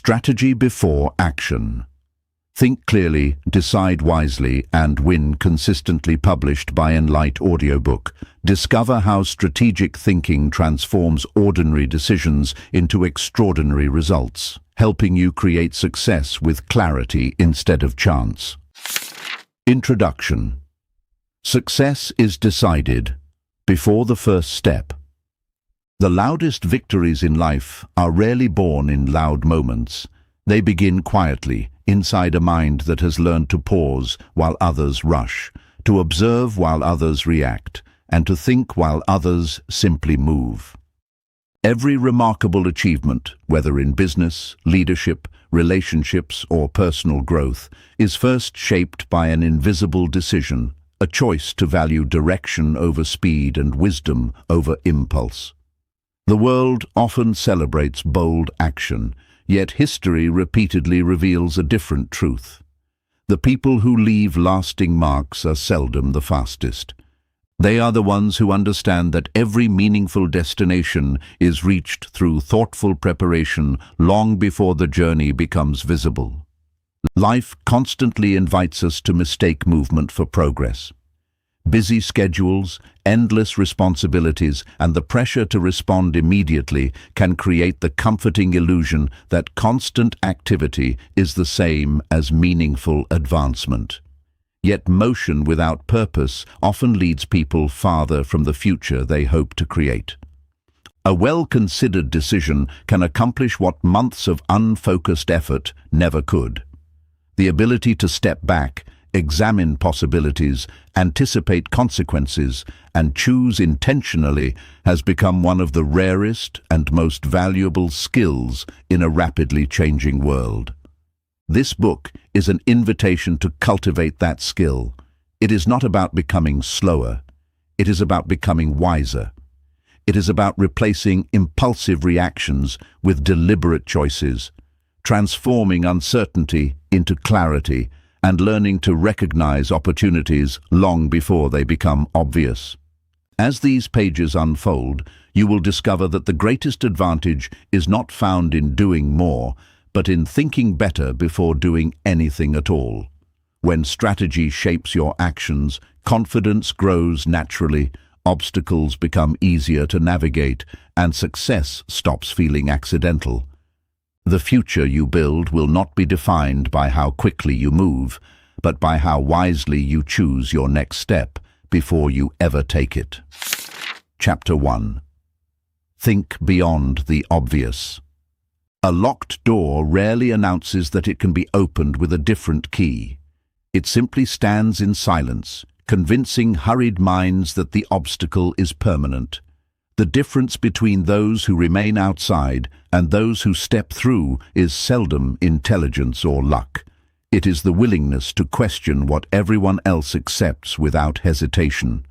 Strategy before action. Think clearly, decide wisely, and win consistently. Published by Enlight Audiobook. Discover how strategic thinking transforms ordinary decisions into extraordinary results, helping you create success with clarity instead of chance. Introduction. Success is decided before the first step. The loudest victories in life are rarely born in loud moments. They begin quietly, inside a mind that has learned to pause while others rush, to observe while others react, and to think while others simply move. Every remarkable achievement, whether in business, leadership, relationships, or personal growth, is first shaped by an invisible decision, a choice to value direction over speed and wisdom over impulse. The world often celebrates bold action, yet history repeatedly reveals a different truth. The people who leave lasting marks are seldom the fastest. They are the ones who understand that every meaningful destination is reached through thoughtful preparation long before the journey becomes visible. Life constantly invites us to mistake movement for progress. Busy schedules, endless responsibilities, and the pressure to respond immediately can create the comforting illusion that constant activity is the same as meaningful advancement. Yet motion without purpose often leads people farther from the future they hope to create. A well-considered decision can accomplish what months of unfocused effort never could. The ability to step back, examine possibilities, anticipate consequences, and choose intentionally has become one of the rarest and most valuable skills in a rapidly changing world. This book is an invitation to cultivate that skill. It is not about becoming slower. It is about becoming wiser. It is about replacing impulsive reactions with deliberate choices, transforming uncertainty into clarity, and learning to recognize opportunities long before they become obvious. As these pages unfold, you will discover that the greatest advantage is not found in doing more, but in thinking better before doing anything at all. When strategy shapes your actions, confidence grows naturally, obstacles become easier to navigate, and success stops feeling accidental. The future you build will not be defined by how quickly you move, but by how wisely you choose your next step before you ever take it. Chapter 1. Think beyond the obvious. A locked door rarely announces that it can be opened with a different key. It simply stands in silence, convincing hurried minds that the obstacle is permanent. The difference between those who remain outside and those who step through is seldom intelligence or luck. It is the willingness to question what everyone else accepts without hesitation.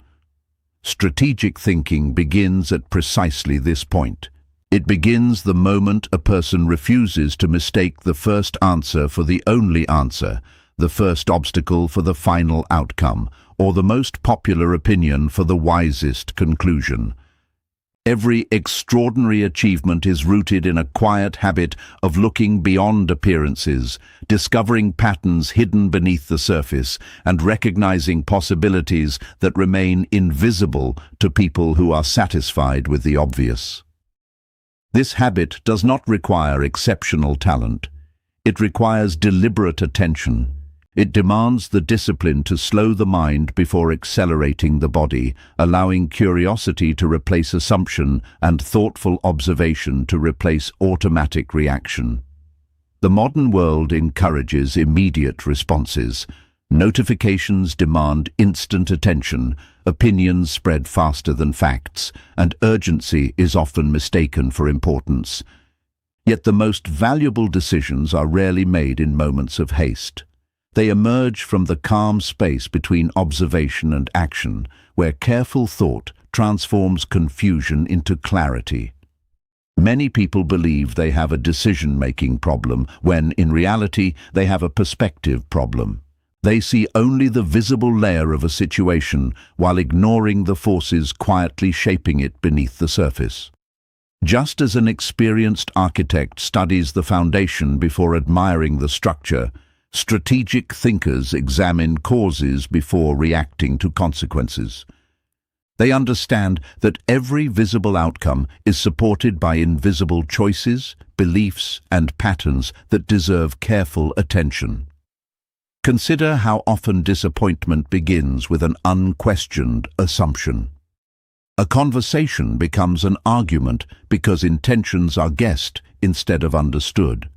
Strategic thinking begins at precisely this point. It begins the moment a person refuses to mistake the first answer for the only answer, the first obstacle for the final outcome, or the most popular opinion for the wisest conclusion. Every extraordinary achievement is rooted in a quiet habit of looking beyond appearances, discovering patterns hidden beneath the surface, and recognizing possibilities that remain invisible to people who are satisfied with the obvious. This habit does not require exceptional talent. It requires deliberate attention. It demands the discipline to slow the mind before accelerating the body, allowing curiosity to replace assumption and thoughtful observation to replace automatic reaction. The modern world encourages immediate responses. Notifications demand instant attention, opinions spread faster than facts, and urgency is often mistaken for importance. Yet the most valuable decisions are rarely made in moments of haste. They emerge from the calm space between observation and action, where careful thought transforms confusion into clarity. Many people believe they have a decision-making problem, when in reality they have a perspective problem. They see only the visible layer of a situation while ignoring the forces quietly shaping it beneath the surface. Just as an experienced architect studies the foundation before admiring the structure, strategic thinkers examine causes before reacting to consequences. They understand that every visible outcome is supported by invisible choices, beliefs, and patterns that deserve careful attention. Consider how often disappointment begins with an unquestioned assumption. A conversation becomes an argument because intentions are guessed instead of understood.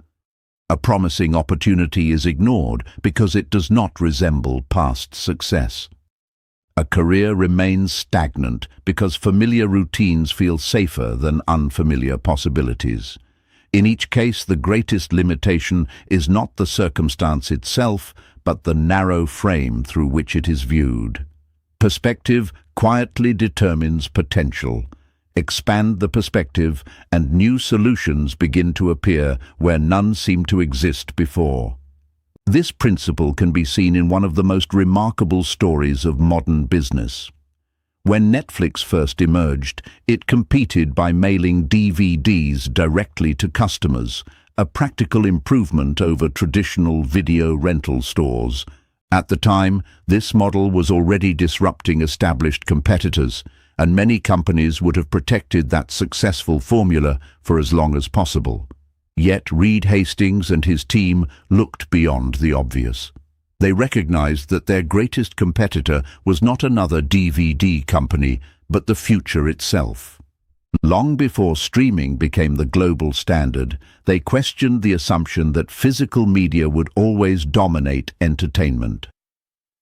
A promising opportunity is ignored because it does not resemble past success. A career remains stagnant because familiar routines feel safer than unfamiliar possibilities. In each case, the greatest limitation is not the circumstance itself, but the narrow frame through which it is viewed. Perspective quietly determines potential. Expand the perspective, and new solutions begin to appear where none seemed to exist before. This principle can be seen in one of the most remarkable stories of modern business. When Netflix first emerged, it competed by mailing DVDs directly to customers, a practical improvement over traditional video rental stores. At the time, this model was already disrupting established competitors, and many companies would have protected that successful formula for as long as possible. Yet Reed Hastings and his team looked beyond the obvious. They recognized that their greatest competitor was not another DVD company, but the future itself. Long before streaming became the global standard, they questioned the assumption that physical media would always dominate entertainment.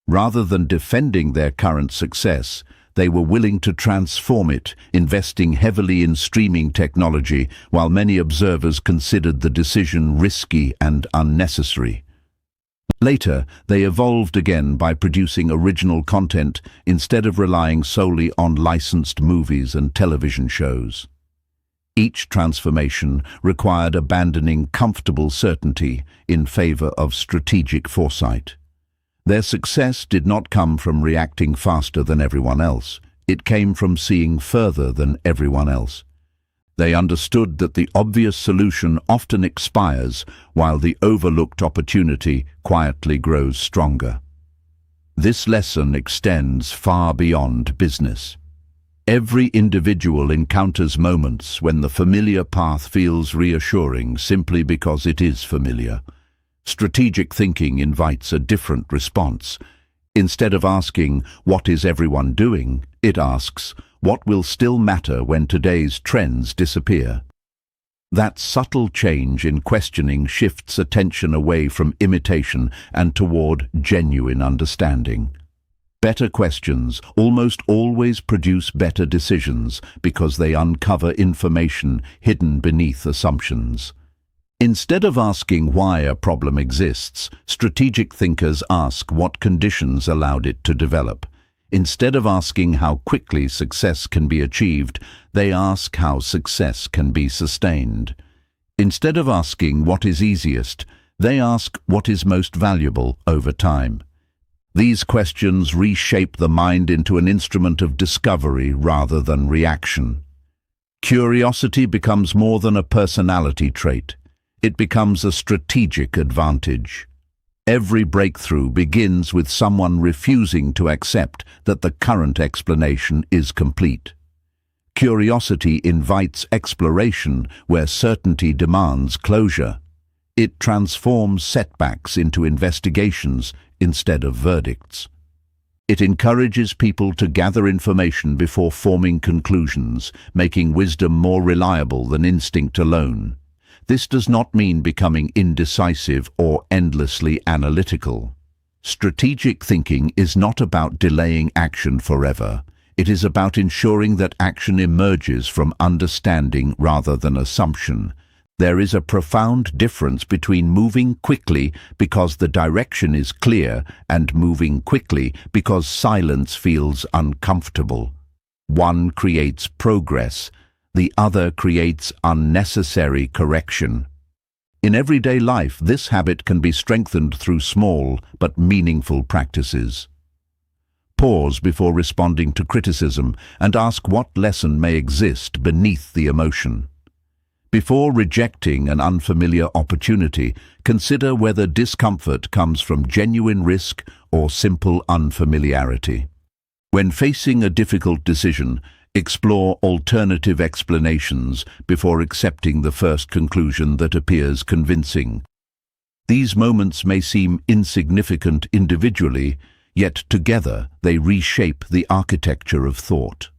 Rather than defending their current success, they were willing to transform it, investing heavily in streaming technology, while many observers considered the decision risky and unnecessary. Later, they evolved again by producing original content instead of relying solely on licensed movies and television shows. Each transformation required abandoning comfortable certainty in favor of strategic foresight. Their success did not come from reacting faster than everyone else. It came from seeing further than everyone else. They understood that the obvious solution often expires while the overlooked opportunity quietly grows stronger. This lesson extends far beyond business. Every individual encounters moments when the familiar path feels reassuring simply because it is familiar. Strategic thinking invites a different response. Instead of asking, "What is everyone doing?" it asks, "What will still matter when today's trends disappear?" That subtle change in questioning shifts attention away from imitation and toward genuine understanding. Better questions almost always produce better decisions because they uncover information hidden beneath assumptions. Instead of asking why a problem exists, strategic thinkers ask what conditions allowed it to develop. Instead of asking how quickly success can be achieved, they ask how success can be sustained. Instead of asking what is easiest, they ask what is most valuable over time. These questions reshape the mind into an instrument of discovery rather than reaction. Curiosity becomes more than a personality trait. It becomes a strategic advantage. Every breakthrough begins with someone refusing to accept that the current explanation is complete. Curiosity invites exploration where certainty demands closure. It transforms setbacks into investigations instead of verdicts. It encourages people to gather information before forming conclusions, making wisdom more reliable than instinct alone. This does not mean becoming indecisive or endlessly analytical. Strategic thinking is not about delaying action forever. It is about ensuring that action emerges from understanding rather than assumption. There is a profound difference between moving quickly because the direction is clear and moving quickly because silence feels uncomfortable. One creates progress. The other creates unnecessary correction. In everyday life, this habit can be strengthened through small but meaningful practices. Pause before responding to criticism and ask what lesson may exist beneath the emotion. Before rejecting an unfamiliar opportunity, consider whether discomfort comes from genuine risk or simple unfamiliarity. When facing a difficult decision, explore alternative explanations before accepting the first conclusion that appears convincing. These moments may seem insignificant individually, yet together they reshape the architecture of thought.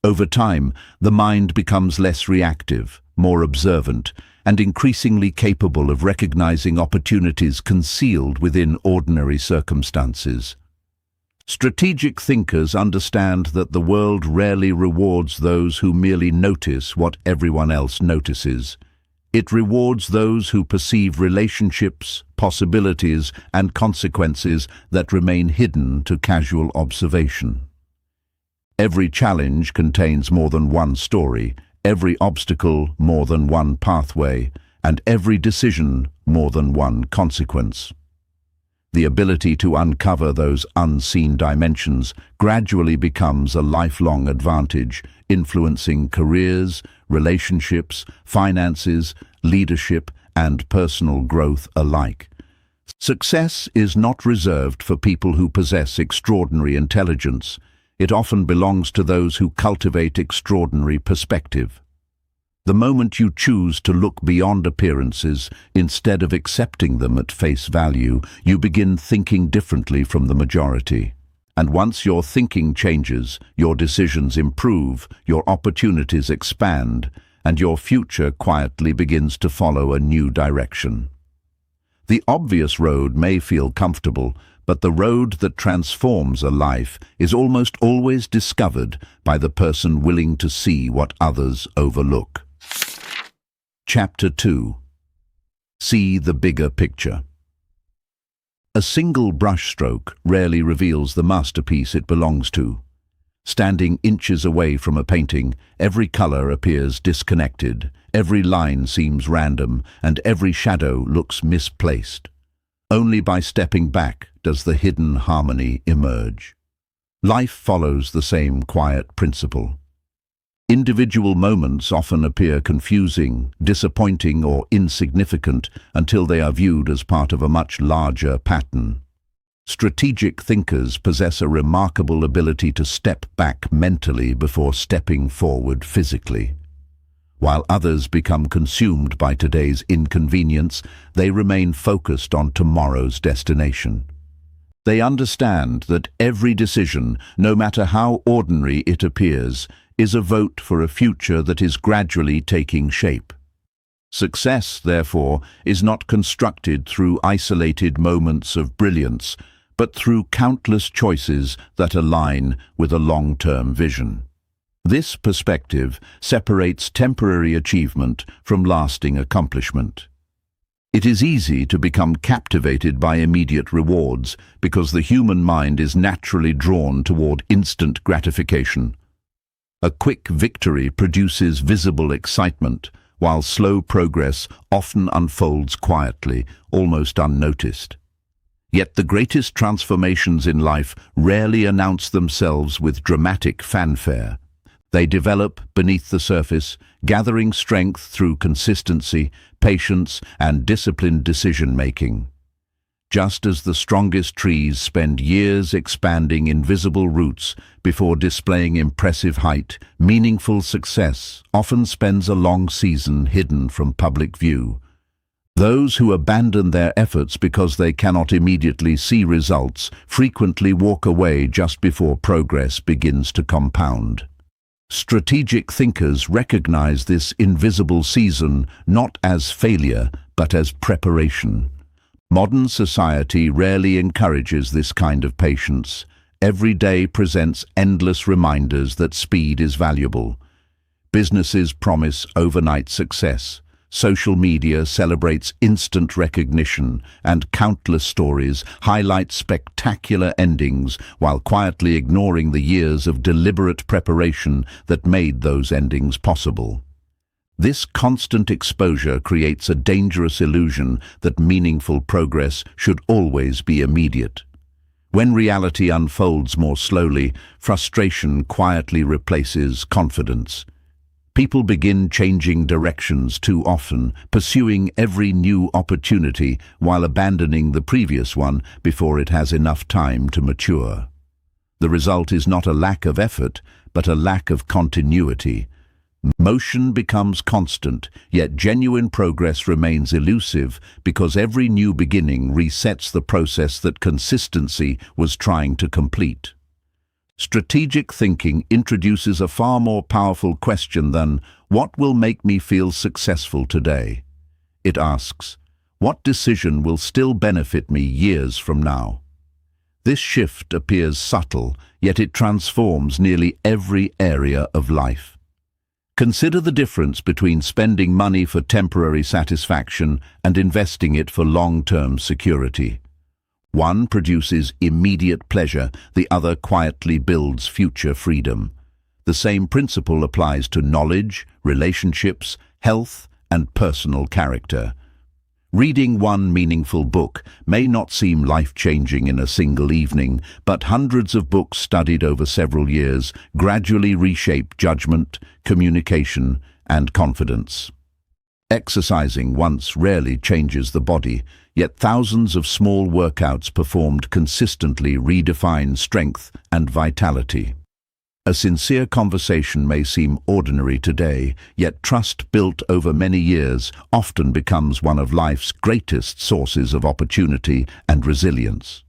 Over time, the mind becomes less reactive, more observant, and increasingly capable of recognizing opportunities concealed within ordinary circumstances. Strategic thinkers understand that the world rarely rewards those who merely notice what everyone else notices. It rewards those who perceive relationships, possibilities, and consequences that remain hidden to casual observation. Every challenge contains more than one story, every obstacle more than one pathway, and every decision more than one consequence. The ability to uncover those unseen dimensions gradually becomes a lifelong advantage, influencing careers, relationships, finances, leadership, and personal growth alike. Success is not reserved for people who possess extraordinary intelligence. It often belongs to those who cultivate extraordinary perspective. The moment you choose to look beyond appearances instead of accepting them at face value, you begin thinking differently from the majority. And once your thinking changes, your decisions improve, your opportunities expand, and your future quietly begins to follow a new direction. The obvious road may feel comfortable, but the road that transforms a life is almost always discovered by the person willing to see what others overlook. Chapter 2. See the bigger picture. A single brushstroke rarely reveals the masterpiece it belongs to. Standing inches away from a painting, every color appears disconnected, every line seems random, and every shadow looks misplaced. Only by stepping back does the hidden harmony emerge. Life follows the same quiet principle. Individual moments often appear confusing, disappointing, or insignificant until they are viewed as part of a much larger pattern. Strategic thinkers possess a remarkable ability to step back mentally before stepping forward physically. While others become consumed by today's inconvenience, they remain focused on tomorrow's destination. They understand that every decision, no matter how ordinary it appears, is a vote for a future that is gradually taking shape. Success, therefore, is not constructed through isolated moments of brilliance, but through countless choices that align with a long-term vision. This perspective separates temporary achievement from lasting accomplishment. It is easy to become captivated by immediate rewards because the human mind is naturally drawn toward instant gratification. A quick victory produces visible excitement, while slow progress often unfolds quietly, almost unnoticed. Yet the greatest transformations in life rarely announce themselves with dramatic fanfare. They develop beneath the surface, gathering strength through consistency, patience, and disciplined decision-making. Just as the strongest trees spend years expanding invisible roots before displaying impressive height, meaningful success often spends a long season hidden from public view. Those who abandon their efforts because they cannot immediately see results frequently walk away just before progress begins to compound. Strategic thinkers recognize this invisible season not as failure, but as preparation. Modern society rarely encourages this kind of patience. Every day presents endless reminders that speed is valuable. Businesses promise overnight success. Social media celebrates instant recognition, and countless stories highlight spectacular endings while quietly ignoring the years of deliberate preparation that made those endings possible. This constant exposure creates a dangerous illusion that meaningful progress should always be immediate. When reality unfolds more slowly, frustration quietly replaces confidence. People begin changing directions too often, pursuing every new opportunity while abandoning the previous one before it has enough time to mature. The result is not a lack of effort, but a lack of continuity. Motion becomes constant, yet genuine progress remains elusive because every new beginning resets the process that consistency was trying to complete. Strategic thinking introduces a far more powerful question than, "What will make me feel successful today?" It asks, "What decision will still benefit me years from now?" This shift appears subtle, yet it transforms nearly every area of life. Consider the difference between spending money for temporary satisfaction and investing it for long-term security. One produces immediate pleasure, the other quietly builds future freedom. The same principle applies to knowledge, relationships, health, and personal character. Reading one meaningful book may not seem life-changing in a single evening, but hundreds of books studied over several years gradually reshape judgment, communication, and confidence. Exercising once rarely changes the body, yet thousands of small workouts performed consistently redefine strength and vitality. A sincere conversation may seem ordinary today, yet trust built over many years often becomes one of life's greatest sources of opportunity and resilience.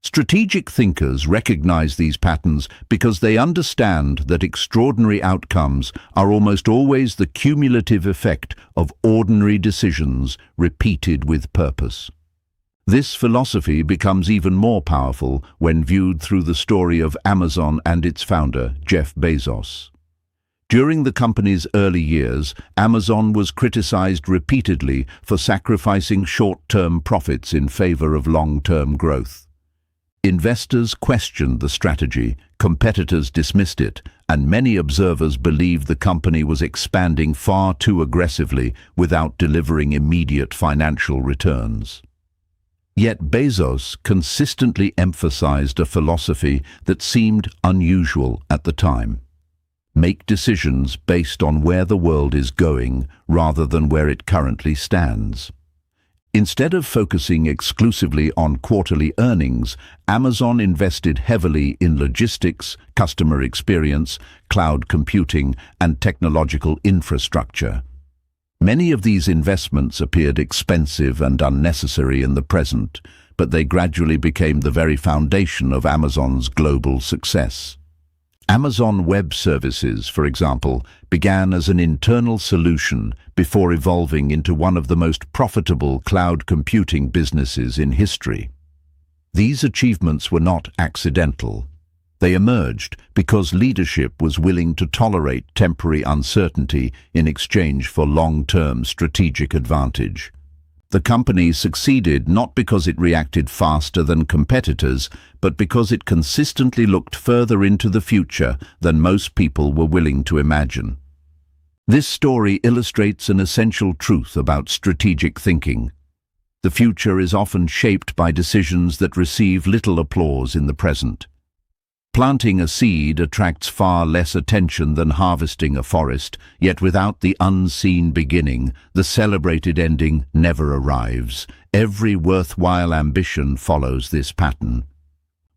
Strategic thinkers recognize these patterns because they understand that extraordinary outcomes are almost always the cumulative effect of ordinary decisions repeated with purpose. This philosophy becomes even more powerful when viewed through the story of Amazon and its founder, Jeff Bezos. During the company's early years, Amazon was criticized repeatedly for sacrificing short-term profits in favor of long-term growth. Investors questioned the strategy, competitors dismissed it, and many observers believed the company was expanding far too aggressively without delivering immediate financial returns. Yet Bezos consistently emphasized a philosophy that seemed unusual at the time. Make decisions based on where the world is going rather than where it currently stands. Instead of focusing exclusively on quarterly earnings, Amazon invested heavily in logistics, customer experience, cloud computing, and technological infrastructure. Many of these investments appeared expensive and unnecessary in the present, but they gradually became the very foundation of Amazon's global success. Amazon Web Services, for example, began as an internal solution before evolving into one of the most profitable cloud computing businesses in history. These achievements were not accidental. They emerged because leadership was willing to tolerate temporary uncertainty in exchange for long-term strategic advantage. The company succeeded not because it reacted faster than competitors, but because it consistently looked further into the future than most people were willing to imagine. This story illustrates an essential truth about strategic thinking. The future is often shaped by decisions that receive little applause in the present. Planting a seed attracts far less attention than harvesting a forest, yet without the unseen beginning, the celebrated ending never arrives. Every worthwhile ambition follows this pattern.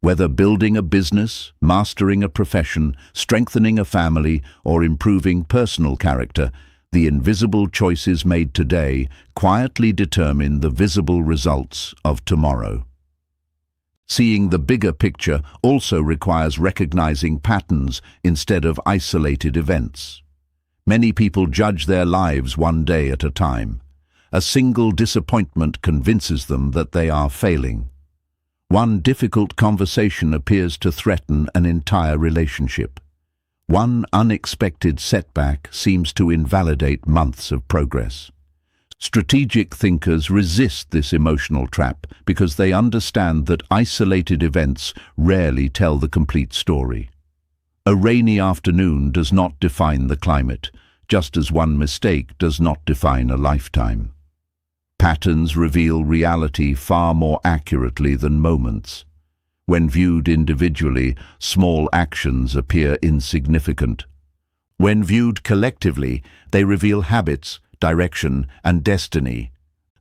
Whether building a business, mastering a profession, strengthening a family, or improving personal character, the invisible choices made today quietly determine the visible results of tomorrow. Seeing the bigger picture also requires recognizing patterns instead of isolated events. Many people judge their lives one day at a time. A single disappointment convinces them that they are failing. One difficult conversation appears to threaten an entire relationship. One unexpected setback seems to invalidate months of progress. Strategic thinkers resist this emotional trap because they understand that isolated events rarely tell the complete story. A rainy afternoon does not define the climate, just as one mistake does not define a lifetime. Patterns reveal reality far more accurately than moments. When viewed individually, small actions appear insignificant. When viewed collectively, they reveal habits, direction, and destiny.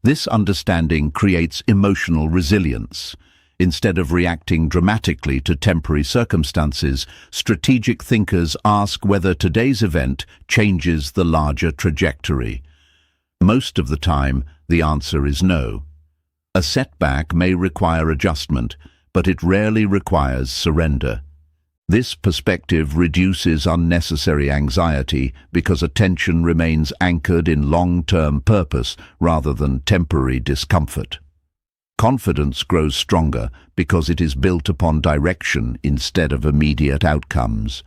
This understanding creates emotional resilience. Instead of reacting dramatically to temporary circumstances, strategic thinkers ask whether today's event changes the larger trajectory. Most of the time, the answer is no. A setback may require adjustment, but it rarely requires surrender. This perspective reduces unnecessary anxiety because attention remains anchored in long-term purpose rather than temporary discomfort. Confidence grows stronger because it is built upon direction instead of immediate outcomes.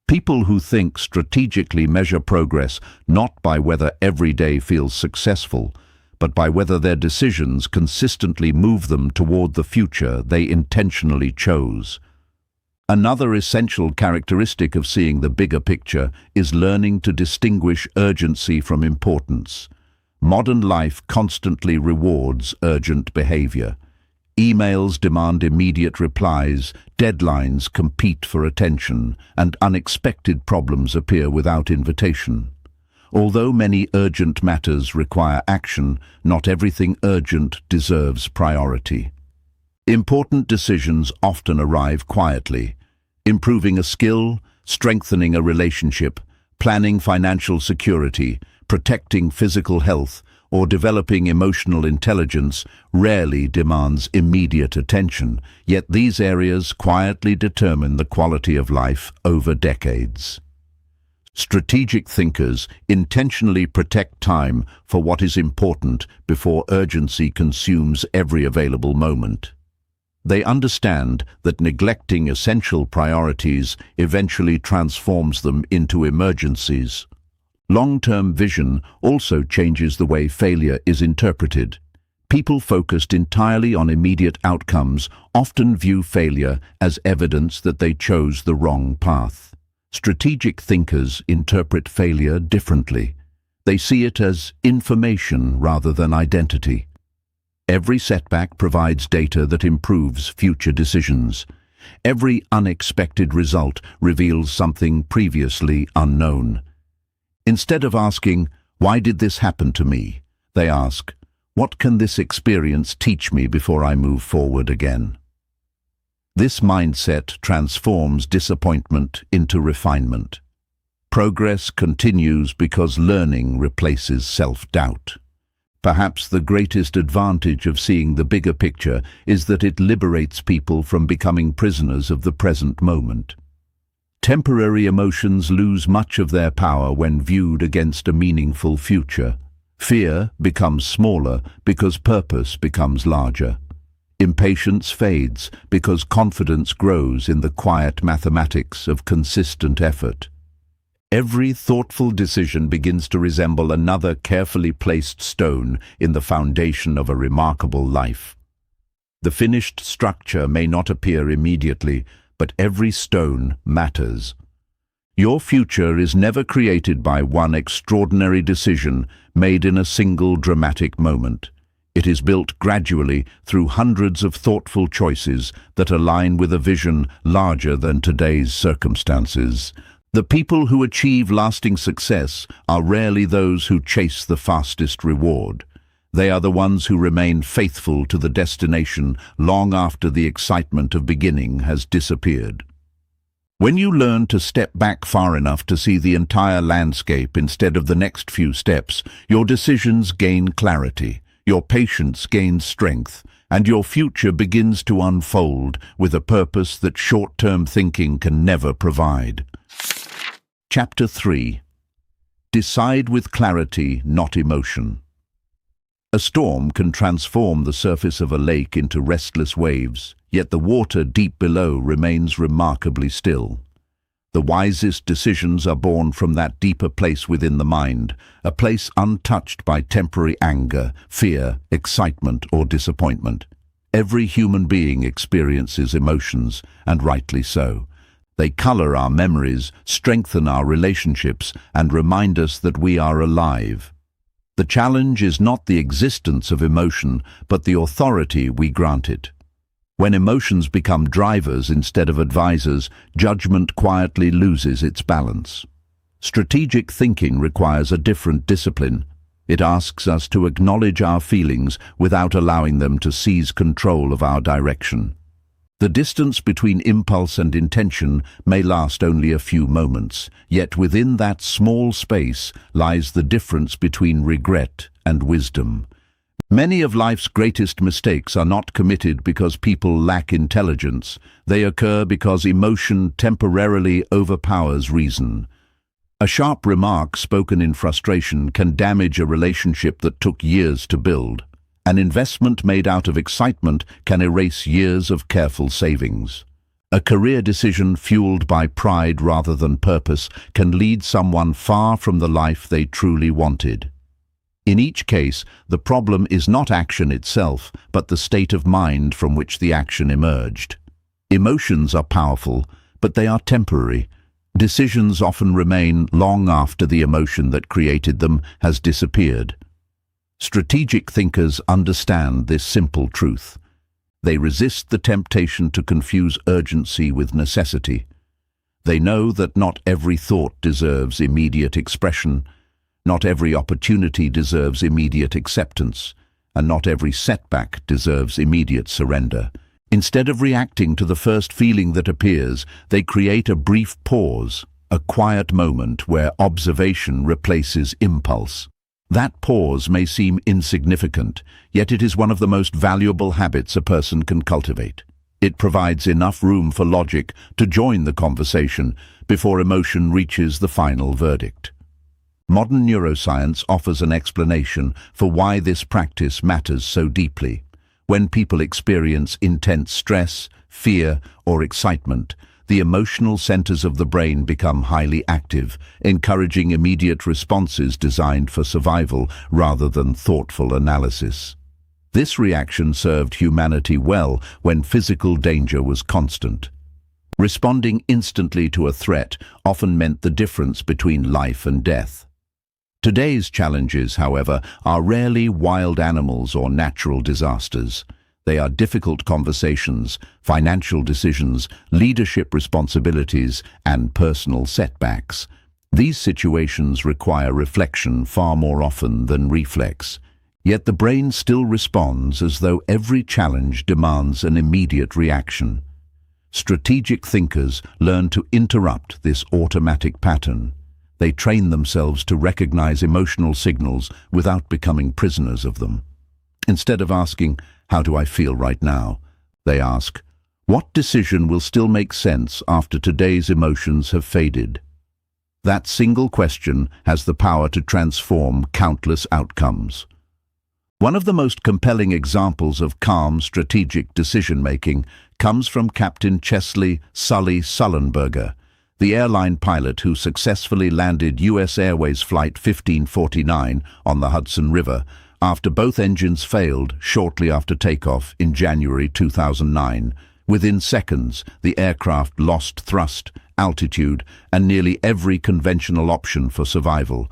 People who think strategically measure progress not by whether every day feels successful, but by whether their decisions consistently move them toward the future they intentionally chose. Another essential characteristic of seeing the bigger picture is learning to distinguish urgency from importance. Modern life constantly rewards urgent behavior. Emails demand immediate replies, deadlines compete for attention, and unexpected problems appear without invitation. Although many urgent matters require action, not everything urgent deserves priority. Important decisions often arrive quietly. Improving a skill, strengthening a relationship, planning financial security, protecting physical health, or developing emotional intelligence rarely demands immediate attention, yet these areas quietly determine the quality of life over decades. Strategic thinkers intentionally protect time for what is important before urgency consumes every available moment. They understand that neglecting essential priorities eventually transforms them into emergencies. Long-term vision also changes the way failure is interpreted. People focused entirely on immediate outcomes often view failure as evidence that they chose the wrong path. Strategic thinkers interpret failure differently. They see it as information rather than identity. Every setback provides data that improves future decisions. Every unexpected result reveals something previously unknown. Instead of asking, "Why did this happen to me?" they ask, "What can this experience teach me before I move forward again?" This mindset transforms disappointment into refinement. Progress continues because learning replaces self-doubt. Perhaps the greatest advantage of seeing the bigger picture is that it liberates people from becoming prisoners of the present moment. Temporary emotions lose much of their power when viewed against a meaningful future. Fear becomes smaller because purpose becomes larger. Impatience fades because confidence grows in the quiet mathematics of consistent effort. Every thoughtful decision begins to resemble another carefully placed stone in the foundation of a remarkable life. The finished structure may not appear immediately, but every stone matters. Your future is never created by one extraordinary decision made in a single dramatic moment. It is built gradually through hundreds of thoughtful choices that align with a vision larger than today's circumstances. The people who achieve lasting success are rarely those who chase the fastest reward. They are the ones who remain faithful to the destination long after the excitement of beginning has disappeared. When you learn to step back far enough to see the entire landscape instead of the next few steps, your decisions gain clarity, your patience gains strength, and your future begins to unfold with a purpose that short-term thinking can never provide. Chapter 3. Decide with clarity, not emotion. A storm can transform the surface of a lake into restless waves, yet the water deep below remains remarkably still. The wisest decisions are born from that deeper place within the mind, a place untouched by temporary anger, fear, excitement, or disappointment. Every human being experiences emotions, and rightly so. They color our memories, strengthen our relationships, and remind us that we are alive. The challenge is not the existence of emotion, but the authority we grant it. When emotions become drivers instead of advisors, judgment quietly loses its balance. Strategic thinking requires a different discipline. It asks us to acknowledge our feelings without allowing them to seize control of our direction. The distance between impulse and intention may last only a few moments, yet within that small space lies the difference between regret and wisdom. Many of life's greatest mistakes are not committed because people lack intelligence. They occur because emotion temporarily overpowers reason. A sharp remark spoken in frustration can damage a relationship that took years to build. An investment made out of excitement can erase years of careful savings. A career decision fueled by pride rather than purpose can lead someone far from the life they truly wanted. In each case, the problem is not action itself, but the state of mind from which the action emerged. Emotions are powerful, but they are temporary. Decisions often remain long after the emotion that created them has disappeared. Strategic thinkers understand this simple truth. They resist the temptation to confuse urgency with necessity. They know that not every thought deserves immediate expression, not every opportunity deserves immediate acceptance, and not every setback deserves immediate surrender. Instead of reacting to the first feeling that appears, they create a brief pause, a quiet moment where observation replaces impulse. That pause may seem insignificant, yet it is one of the most valuable habits a person can cultivate. It provides enough room for logic to join the conversation before emotion reaches the final verdict. Modern neuroscience offers an explanation for why this practice matters so deeply. When people experience intense stress, fear, or excitement, the emotional centers of the brain become highly active, encouraging immediate responses designed for survival rather than thoughtful analysis. This reaction served humanity well when physical danger was constant. Responding instantly to a threat often meant the difference between life and death. Today's challenges, however, are rarely wild animals or natural disasters. They are difficult conversations, financial decisions, leadership responsibilities, and personal setbacks. These situations require reflection far more often than reflex. Yet the brain still responds as though every challenge demands an immediate reaction. Strategic thinkers learn to interrupt this automatic pattern. They train themselves to recognize emotional signals without becoming prisoners of them. Instead of asking, "How do I feel right now?" they ask, "What decision will still make sense after today's emotions have faded?" That single question has the power to transform countless outcomes. One of the most compelling examples of calm, strategic decision-making comes from Captain Chesley "Sully" Sullenberger, the airline pilot who successfully landed U.S. Airways Flight 1549 on the Hudson River after both engines failed shortly after takeoff in January 2009. Within seconds, the aircraft lost thrust, altitude, and nearly every conventional option for survival.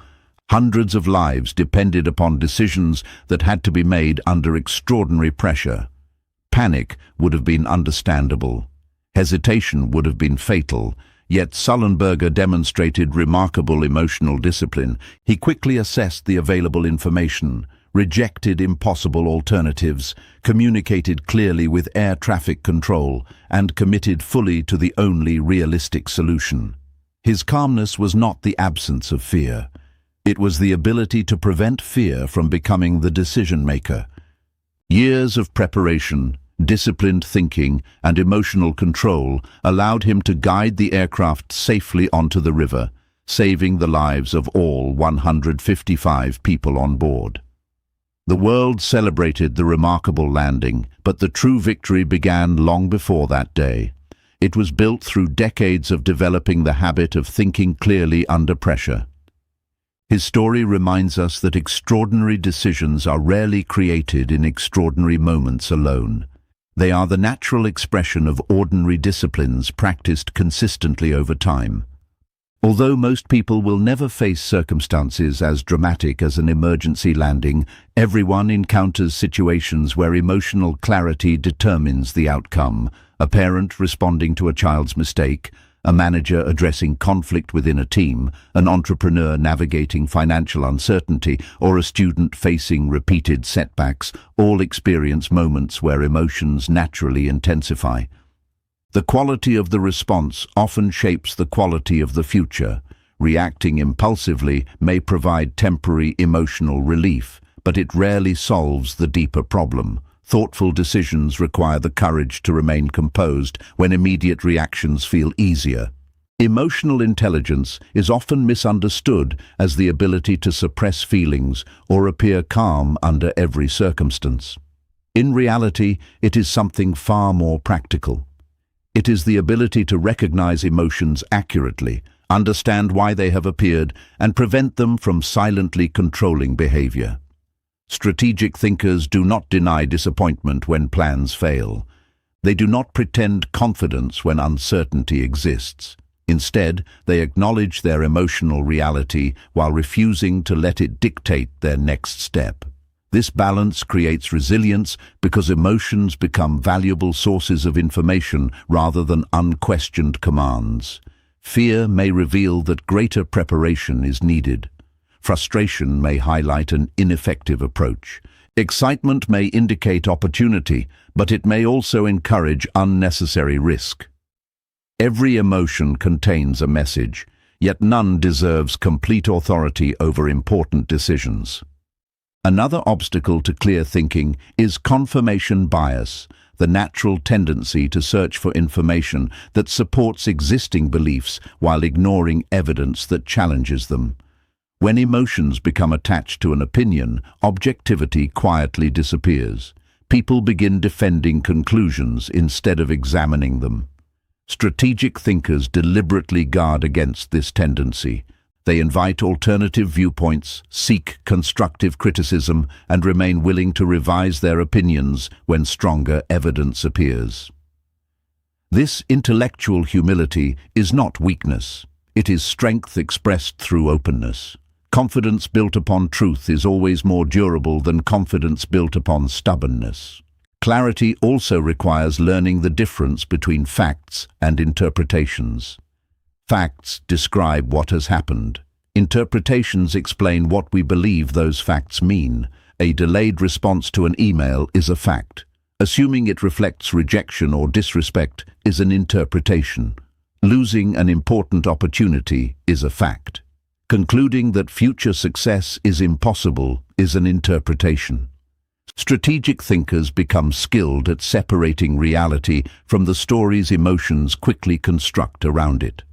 Hundreds of lives depended upon decisions that had to be made under extraordinary pressure. Panic would have been understandable. Hesitation would have been fatal. Yet Sullenberger demonstrated remarkable emotional discipline. He quickly assessed the available information, rejected impossible alternatives, communicated clearly with air traffic control, and committed fully to the only realistic solution. His calmness was not the absence of fear. It was the ability to prevent fear from becoming the decision-maker. Years of preparation, disciplined thinking, and emotional control allowed him to guide the aircraft safely onto the river, saving the lives of all 155 people on board. The world celebrated the remarkable landing, but the true victory began long before that day. It was built through decades of developing the habit of thinking clearly under pressure. His story reminds us that extraordinary decisions are rarely created in extraordinary moments alone. They are the natural expression of ordinary disciplines practiced consistently over time. Although most people will never face circumstances as dramatic as an emergency landing, everyone encounters situations where emotional clarity determines the outcome. A parent responding to a child's mistake, a manager addressing conflict within a team, an entrepreneur navigating financial uncertainty, or a student facing repeated setbacks, all experience moments where emotions naturally intensify. The quality of the response often shapes the quality of the future. Reacting impulsively may provide temporary emotional relief, but it rarely solves the deeper problem. Thoughtful decisions require the courage to remain composed when immediate reactions feel easier. Emotional intelligence is often misunderstood as the ability to suppress feelings or appear calm under every circumstance. In reality, it is something far more practical. It is the ability to recognize emotions accurately, understand why they have appeared, and prevent them from silently controlling behavior. Strategic thinkers do not deny disappointment when plans fail. They do not pretend confidence when uncertainty exists. Instead, they acknowledge their emotional reality while refusing to let it dictate their next step. This balance creates resilience because emotions become valuable sources of information rather than unquestioned commands. Fear may reveal that greater preparation is needed. Frustration may highlight an ineffective approach. Excitement may indicate opportunity, but it may also encourage unnecessary risk. Every emotion contains a message, yet none deserves complete authority over important decisions. Another obstacle to clear thinking is confirmation bias, the natural tendency to search for information that supports existing beliefs while ignoring evidence that challenges them. When emotions become attached to an opinion, objectivity quietly disappears. People begin defending conclusions instead of examining them. Strategic thinkers deliberately guard against this tendency. They invite alternative viewpoints, seek constructive criticism, and remain willing to revise their opinions when stronger evidence appears. This intellectual humility is not weakness. It is strength expressed through openness. Confidence built upon truth is always more durable than confidence built upon stubbornness. Clarity also requires learning the difference between facts and interpretations. Facts describe what has happened. Interpretations explain what we believe those facts mean. A delayed response to an email is a fact. Assuming it reflects rejection or disrespect is an interpretation. Losing an important opportunity is a fact. Concluding that future success is impossible is an interpretation. Strategic thinkers become skilled at separating reality from the stories emotions quickly construct around it.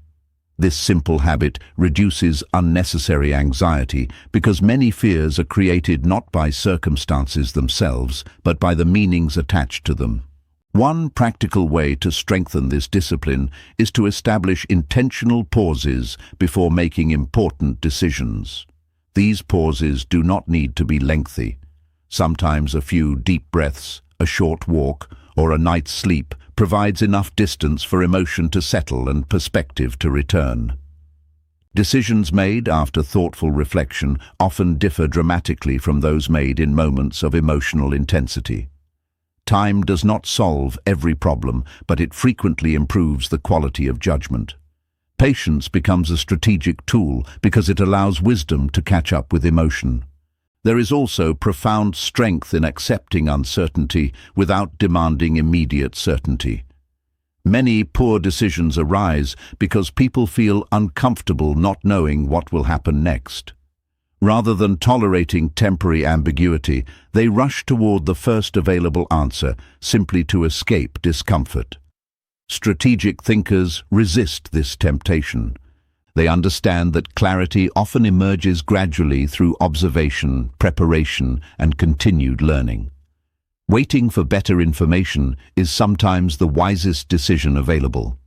This simple habit reduces unnecessary anxiety because many fears are created not by circumstances themselves, but by the meanings attached to them. One practical way to strengthen this discipline is to establish intentional pauses before making important decisions. These pauses do not need to be lengthy. Sometimes a few deep breaths, a short walk, or a night's sleep provides enough distance for emotion to settle and perspective to return. Decisions made after thoughtful reflection often differ dramatically from those made in moments of emotional intensity. Time does not solve every problem, but it frequently improves the quality of judgment. Patience becomes a strategic tool because it allows wisdom to catch up with emotion. There is also profound strength in accepting uncertainty without demanding immediate certainty. Many poor decisions arise because people feel uncomfortable not knowing what will happen next. Rather than tolerating temporary ambiguity, they rush toward the first available answer simply to escape discomfort. Strategic thinkers resist this temptation. They understand that clarity often emerges gradually through observation, preparation, and continued learning. Waiting for better information is sometimes the wisest decision available.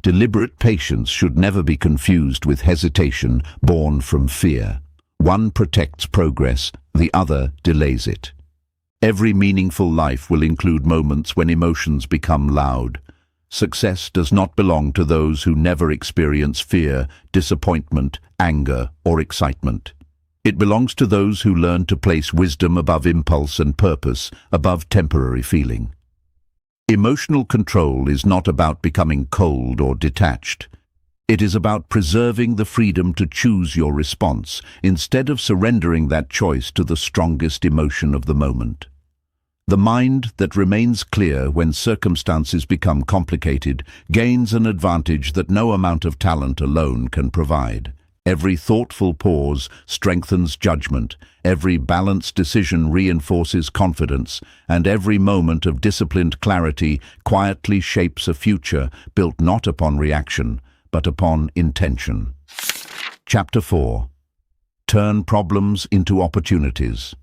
Deliberate patience should never be confused with hesitation born from fear. One protects progress, the other delays it. Every meaningful life will include moments when emotions become loud. Success does not belong to those who never experience fear, disappointment, anger, or excitement. It belongs to those who learn to place wisdom above impulse and purpose above temporary feeling. Emotional control is not about becoming cold or detached. It is about preserving the freedom to choose your response instead of surrendering that choice to the strongest emotion of the moment. The mind that remains clear when circumstances become complicated gains an advantage that no amount of talent alone can provide. Every thoughtful pause strengthens judgment, every balanced decision reinforces confidence, and every moment of disciplined clarity quietly shapes a future built not upon reaction, but upon intention. Chapter 4. Turn problems into opportunities.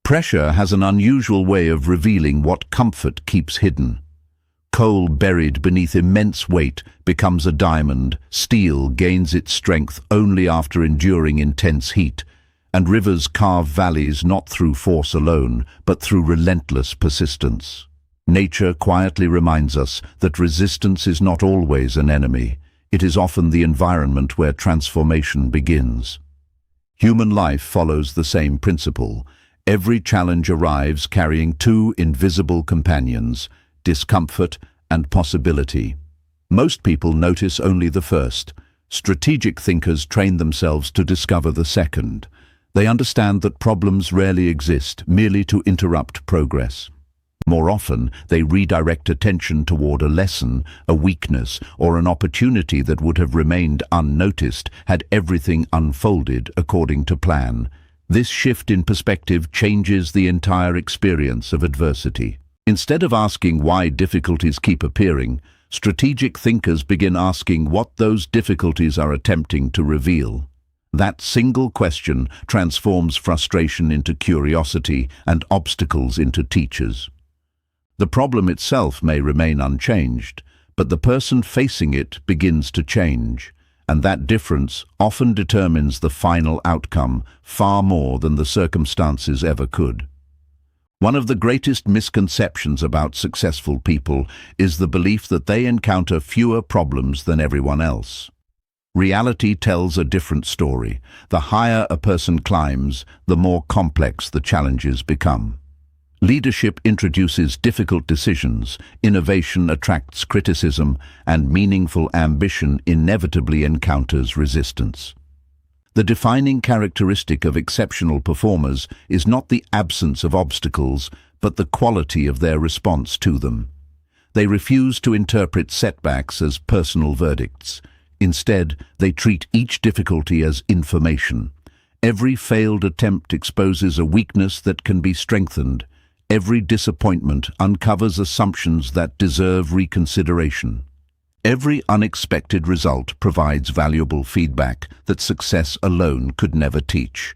Pressure has an unusual way of revealing what comfort keeps hidden. Coal buried beneath immense weight becomes a diamond, steel gains its strength only after enduring intense heat, and rivers carve valleys not through force alone, but through relentless persistence. Nature quietly reminds us that resistance is not always an enemy. It is often the environment where transformation begins. Human life follows the same principle. Every challenge arrives carrying two invisible companions, discomfort and possibility. Most people notice only the first. Strategic thinkers train themselves to discover the second. They understand that problems rarely exist merely to interrupt progress. More often, they redirect attention toward a lesson, a weakness, or an opportunity that would have remained unnoticed had everything unfolded according to plan. This shift in perspective changes the entire experience of adversity. Instead of asking why difficulties keep appearing, strategic thinkers begin asking what those difficulties are attempting to reveal. That single question transforms frustration into curiosity and obstacles into teachers. The problem itself may remain unchanged, but the person facing it begins to change, and that difference often determines the final outcome far more than the circumstances ever could. One of the greatest misconceptions about successful people is the belief that they encounter fewer problems than everyone else. Reality tells a different story. The higher a person climbs, the more complex the challenges become. Leadership introduces difficult decisions, innovation attracts criticism, and meaningful ambition inevitably encounters resistance. The defining characteristic of exceptional performers is not the absence of obstacles, but the quality of their response to them. They refuse to interpret setbacks as personal verdicts. Instead, they treat each difficulty as information. Every failed attempt exposes a weakness that can be strengthened. Every disappointment uncovers assumptions that deserve reconsideration. Every unexpected result provides valuable feedback that success alone could never teach.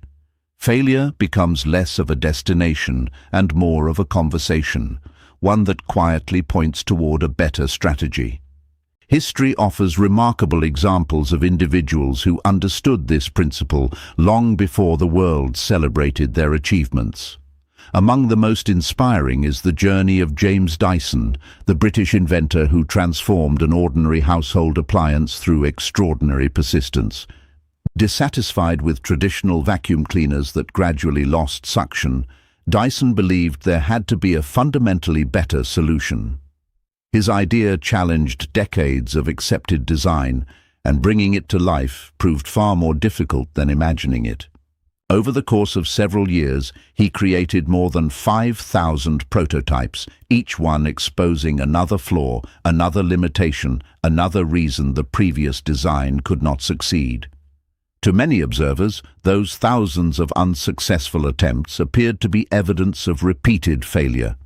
Failure becomes less of a destination and more of a conversation, one that quietly points toward a better strategy. History offers remarkable examples of individuals who understood this principle long before the world celebrated their achievements. Among the most inspiring is the journey of James Dyson, the British inventor who transformed an ordinary household appliance through extraordinary persistence. Dissatisfied with traditional vacuum cleaners that gradually lost suction, Dyson believed there had to be a fundamentally better solution. His idea challenged decades of accepted design, and bringing it to life proved far more difficult than imagining it. Over the course of several years, he created more than 5,000 prototypes, each one exposing another flaw, another limitation, another reason the previous design could not succeed. To many observers, those thousands of unsuccessful attempts appeared to be evidence of repeated failure.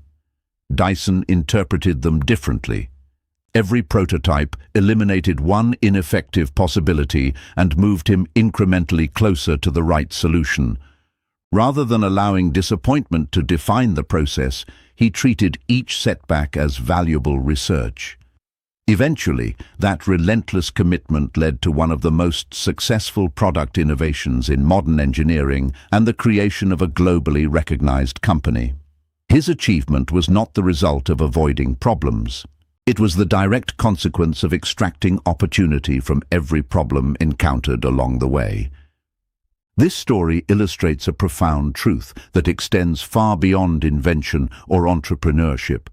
Dyson interpreted them differently. Every prototype eliminated one ineffective possibility and moved him incrementally closer to the right solution. Rather than allowing disappointment to define the process, he treated each setback as valuable research. Eventually, that relentless commitment led to one of the most successful product innovations in modern engineering and the creation of a globally recognized company. His achievement was not the result of avoiding problems. It was the direct consequence of extracting opportunity from every problem encountered along the way. This story illustrates a profound truth that extends far beyond invention or entrepreneurship.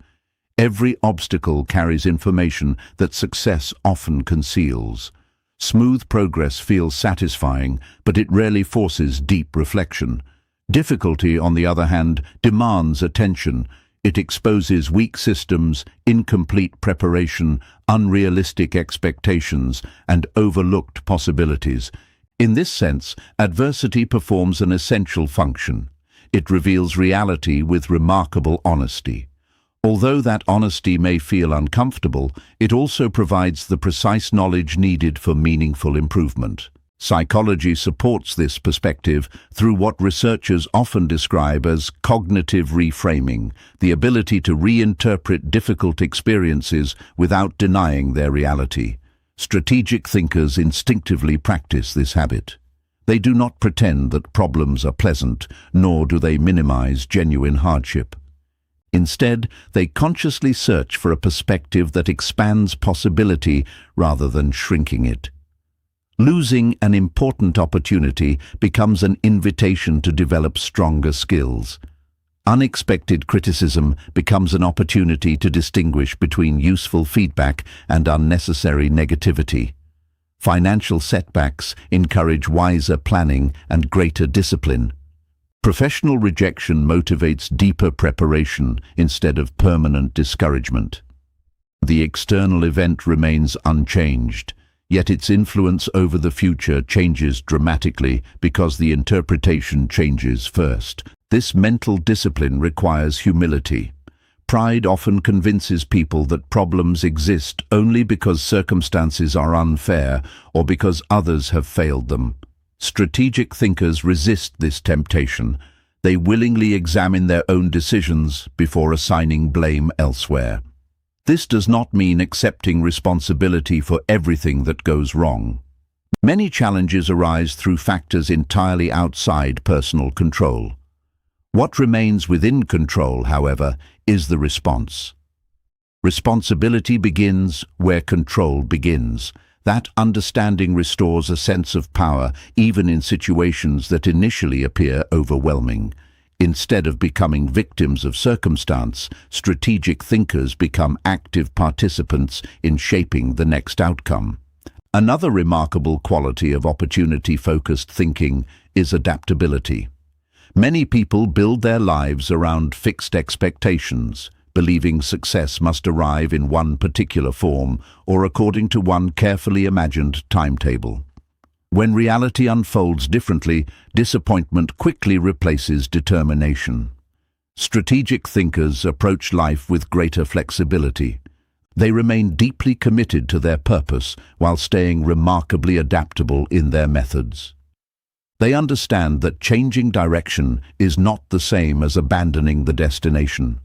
Every obstacle carries information that success often conceals. Smooth progress feels satisfying, but it rarely forces deep reflection. Difficulty, on the other hand, demands attention. It exposes weak systems, incomplete preparation, unrealistic expectations, and overlooked possibilities. In this sense, adversity performs an essential function. It reveals reality with remarkable honesty. Although that honesty may feel uncomfortable, it also provides the precise knowledge needed for meaningful improvement. Psychology supports this perspective through what researchers often describe as cognitive reframing, the ability to reinterpret difficult experiences without denying their reality. Strategic thinkers instinctively practice this habit. They do not pretend that problems are pleasant, nor do they minimize genuine hardship. Instead, they consciously search for a perspective that expands possibility rather than shrinking it. Losing an important opportunity becomes an invitation to develop stronger skills. Unexpected criticism becomes an opportunity to distinguish between useful feedback and unnecessary negativity. Financial setbacks encourage wiser planning and greater discipline. Professional rejection motivates deeper preparation instead of permanent discouragement. The external event remains unchanged, yet its influence over the future changes dramatically because the interpretation changes first. This mental discipline requires humility. Pride often convinces people that problems exist only because circumstances are unfair or because others have failed them. Strategic thinkers resist this temptation. They willingly examine their own decisions before assigning blame elsewhere. This does not mean accepting responsibility for everything that goes wrong. Many challenges arise through factors entirely outside personal control. What remains within control, however, is the response. Responsibility begins where control begins. That understanding restores a sense of power even in situations that initially appear overwhelming. Instead of becoming victims of circumstance, strategic thinkers become active participants in shaping the next outcome. Another remarkable quality of opportunity-focused thinking is adaptability. Many people build their lives around fixed expectations, believing success must arrive in one particular form or according to one carefully imagined timetable. When reality unfolds differently, disappointment quickly replaces determination. Strategic thinkers approach life with greater flexibility. They remain deeply committed to their purpose while staying remarkably adaptable in their methods. They understand that changing direction is not the same as abandoning the destination.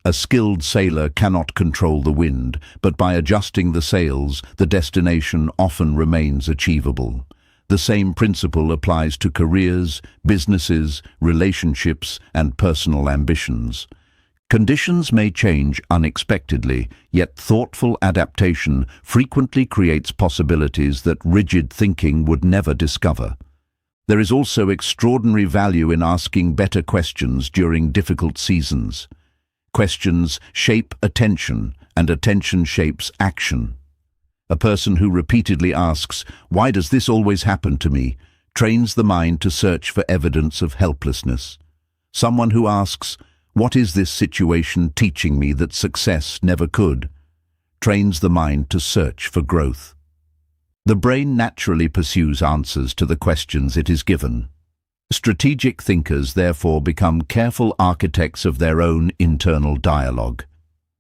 A skilled sailor cannot control the wind, but by adjusting the sails, the destination often remains achievable. The same principle applies to careers, businesses, relationships, and personal ambitions. Conditions may change unexpectedly, yet thoughtful adaptation frequently creates possibilities that rigid thinking would never discover. There is also extraordinary value in asking better questions during difficult seasons. Questions shape attention, and attention shapes action. A person who repeatedly asks, "Why does this always happen to me?" trains the mind to search for evidence of helplessness. Someone who asks, "What is this situation teaching me that success never could?" trains the mind to search for growth. The brain naturally pursues answers to the questions it is given. Strategic thinkers therefore become careful architects of their own internal dialogue.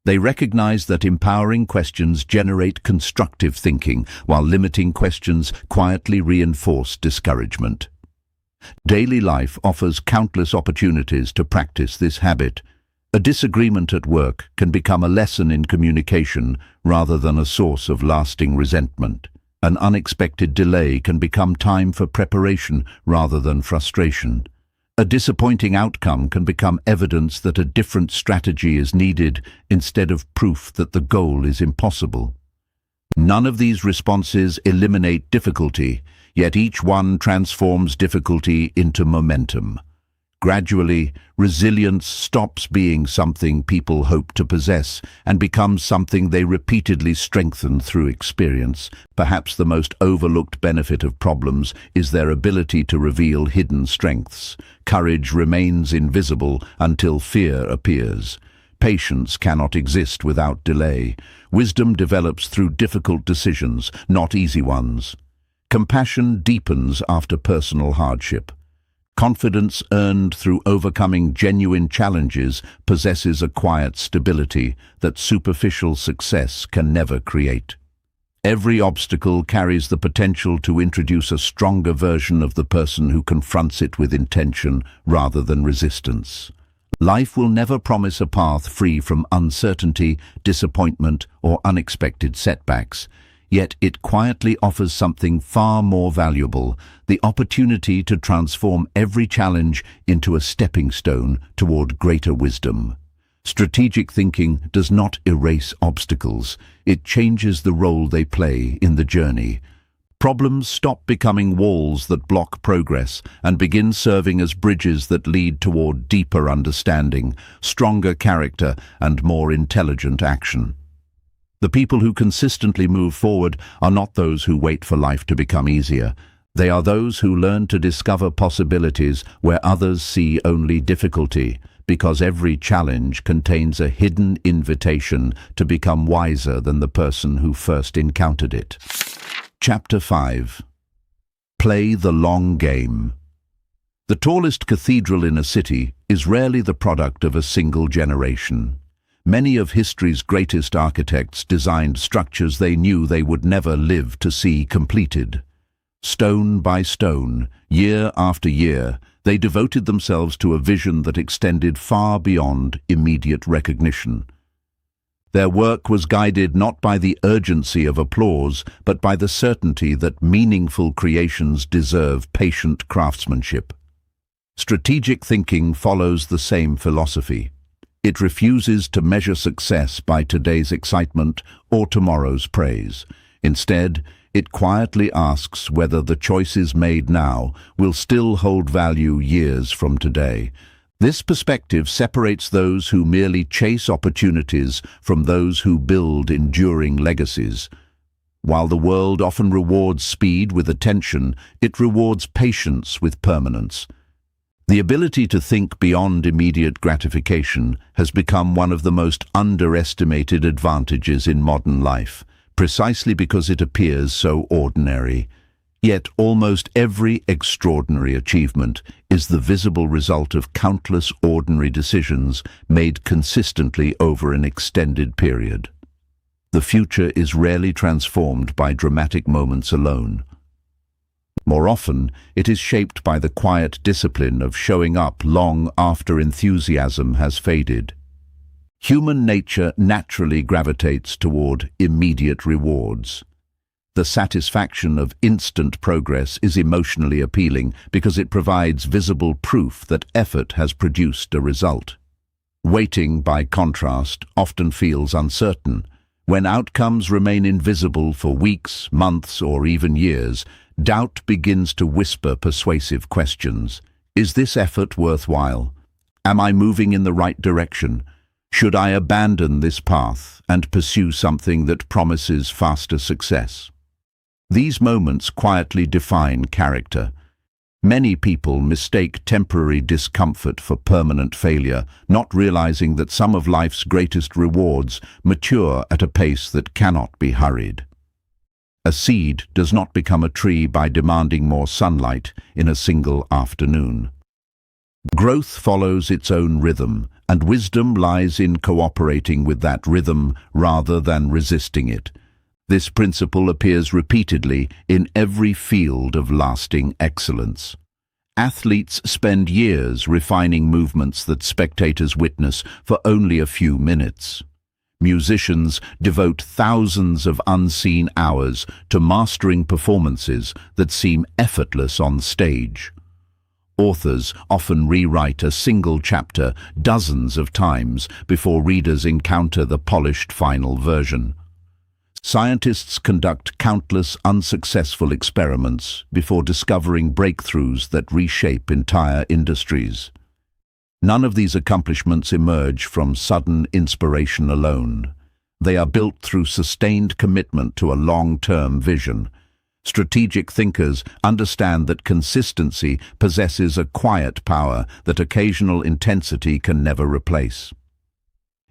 They recognize that empowering questions generate constructive thinking, while limiting questions quietly reinforce discouragement. Daily life offers countless opportunities to practice this habit. A disagreement at work can become a lesson in communication rather than a source of lasting resentment. An unexpected delay can become time for preparation rather than frustration. A disappointing outcome can become evidence that a different strategy is needed instead of proof that the goal is impossible. None of these responses eliminate difficulty, yet each one transforms difficulty into momentum. Gradually, resilience stops being something people hope to possess and becomes something they repeatedly strengthen through experience. Perhaps the most overlooked benefit of problems is their ability to reveal hidden strengths. Courage remains invisible until fear appears. Patience cannot exist without delay. Wisdom develops through difficult decisions, not easy ones. Compassion deepens after personal hardship. Confidence earned through overcoming genuine challenges possesses a quiet stability that superficial success can never create. Every obstacle carries the potential to introduce a stronger version of the person who confronts it with intention rather than resistance. Life will never promise a path free from uncertainty, disappointment, or unexpected setbacks. Yet it quietly offers something far more valuable, the opportunity to transform every challenge into a stepping stone toward greater wisdom. Strategic thinking does not erase obstacles, it changes the role they play in the journey. Problems stop becoming walls that block progress and begin serving as bridges that lead toward deeper understanding, stronger character, and more intelligent action. The people who consistently move forward are not those who wait for life to become easier. They are those who learn to discover possibilities where others see only difficulty, because every challenge contains a hidden invitation to become wiser than the person who first encountered it. Chapter 5. Play the long game. The tallest cathedral in a city is rarely the product of a single generation. Many of history's greatest architects designed structures they knew they would never live to see completed. Stone by stone, year after year, they devoted themselves to a vision that extended far beyond immediate recognition. Their work was guided not by the urgency of applause, but by the certainty that meaningful creations deserve patient craftsmanship. Strategic thinking follows the same philosophy. It refuses to measure success by today's excitement or tomorrow's praise. Instead, it quietly asks whether the choices made now will still hold value years from today. This perspective separates those who merely chase opportunities from those who build enduring legacies. While the world often rewards speed with attention, it rewards patience with permanence. The ability to think beyond immediate gratification has become one of the most underestimated advantages in modern life, precisely because it appears so ordinary. Yet almost every extraordinary achievement is the visible result of countless ordinary decisions made consistently over an extended period. The future is rarely transformed by dramatic moments alone. More often, it is shaped by the quiet discipline of showing up long after enthusiasm has faded. Human nature naturally gravitates toward immediate rewards. The satisfaction of instant progress is emotionally appealing because it provides visible proof that effort has produced a result. Waiting, by contrast, often feels uncertain. When outcomes remain invisible for weeks, months, or even years, doubt begins to whisper persuasive questions. Is this effort worthwhile? Am I moving in the right direction? Should I abandon this path and pursue something that promises faster success? These moments quietly define character. Many people mistake temporary discomfort for permanent failure, not realizing that some of life's greatest rewards mature at a pace that cannot be hurried. A seed does not become a tree by demanding more sunlight in a single afternoon. Growth follows its own rhythm, and wisdom lies in cooperating with that rhythm rather than resisting it. This principle appears repeatedly in every field of lasting excellence. Athletes spend years refining movements that spectators witness for only a few minutes. Musicians devote thousands of unseen hours to mastering performances that seem effortless on stage. Authors often rewrite a single chapter dozens of times before readers encounter the polished final version. Scientists conduct countless unsuccessful experiments before discovering breakthroughs that reshape entire industries. None of these accomplishments emerge from sudden inspiration alone. They are built through sustained commitment to a long-term vision. Strategic thinkers understand that consistency possesses a quiet power that occasional intensity can never replace.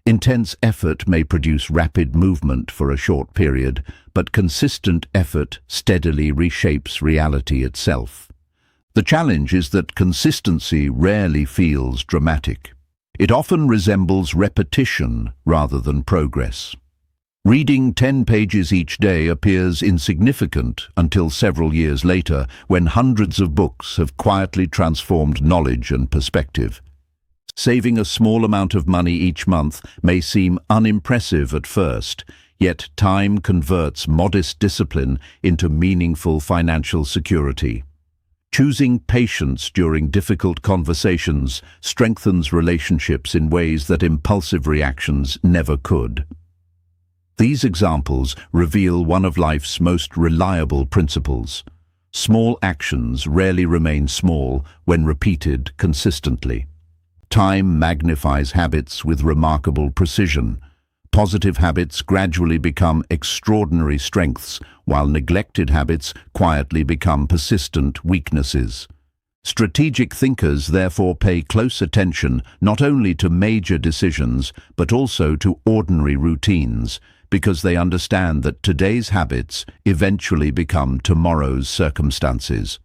Intense effort may produce rapid movement for a short period, but consistent effort steadily reshapes reality itself. The challenge is that consistency rarely feels dramatic. It often resembles repetition rather than progress. Reading 10 pages each day appears insignificant until several years later, when hundreds of books have quietly transformed knowledge and perspective. Saving a small amount of money each month may seem unimpressive at first, yet time converts modest discipline into meaningful financial security. Choosing patience during difficult conversations strengthens relationships in ways that impulsive reactions never could. These examples reveal one of life's most reliable principles. Small actions rarely remain small when repeated consistently. Time magnifies habits with remarkable precision. Positive habits gradually become extraordinary strengths, while neglected habits quietly become persistent weaknesses. Strategic thinkers therefore pay close attention not only to major decisions, but also to ordinary routines, because they understand that today's habits eventually become tomorrow's circumstances.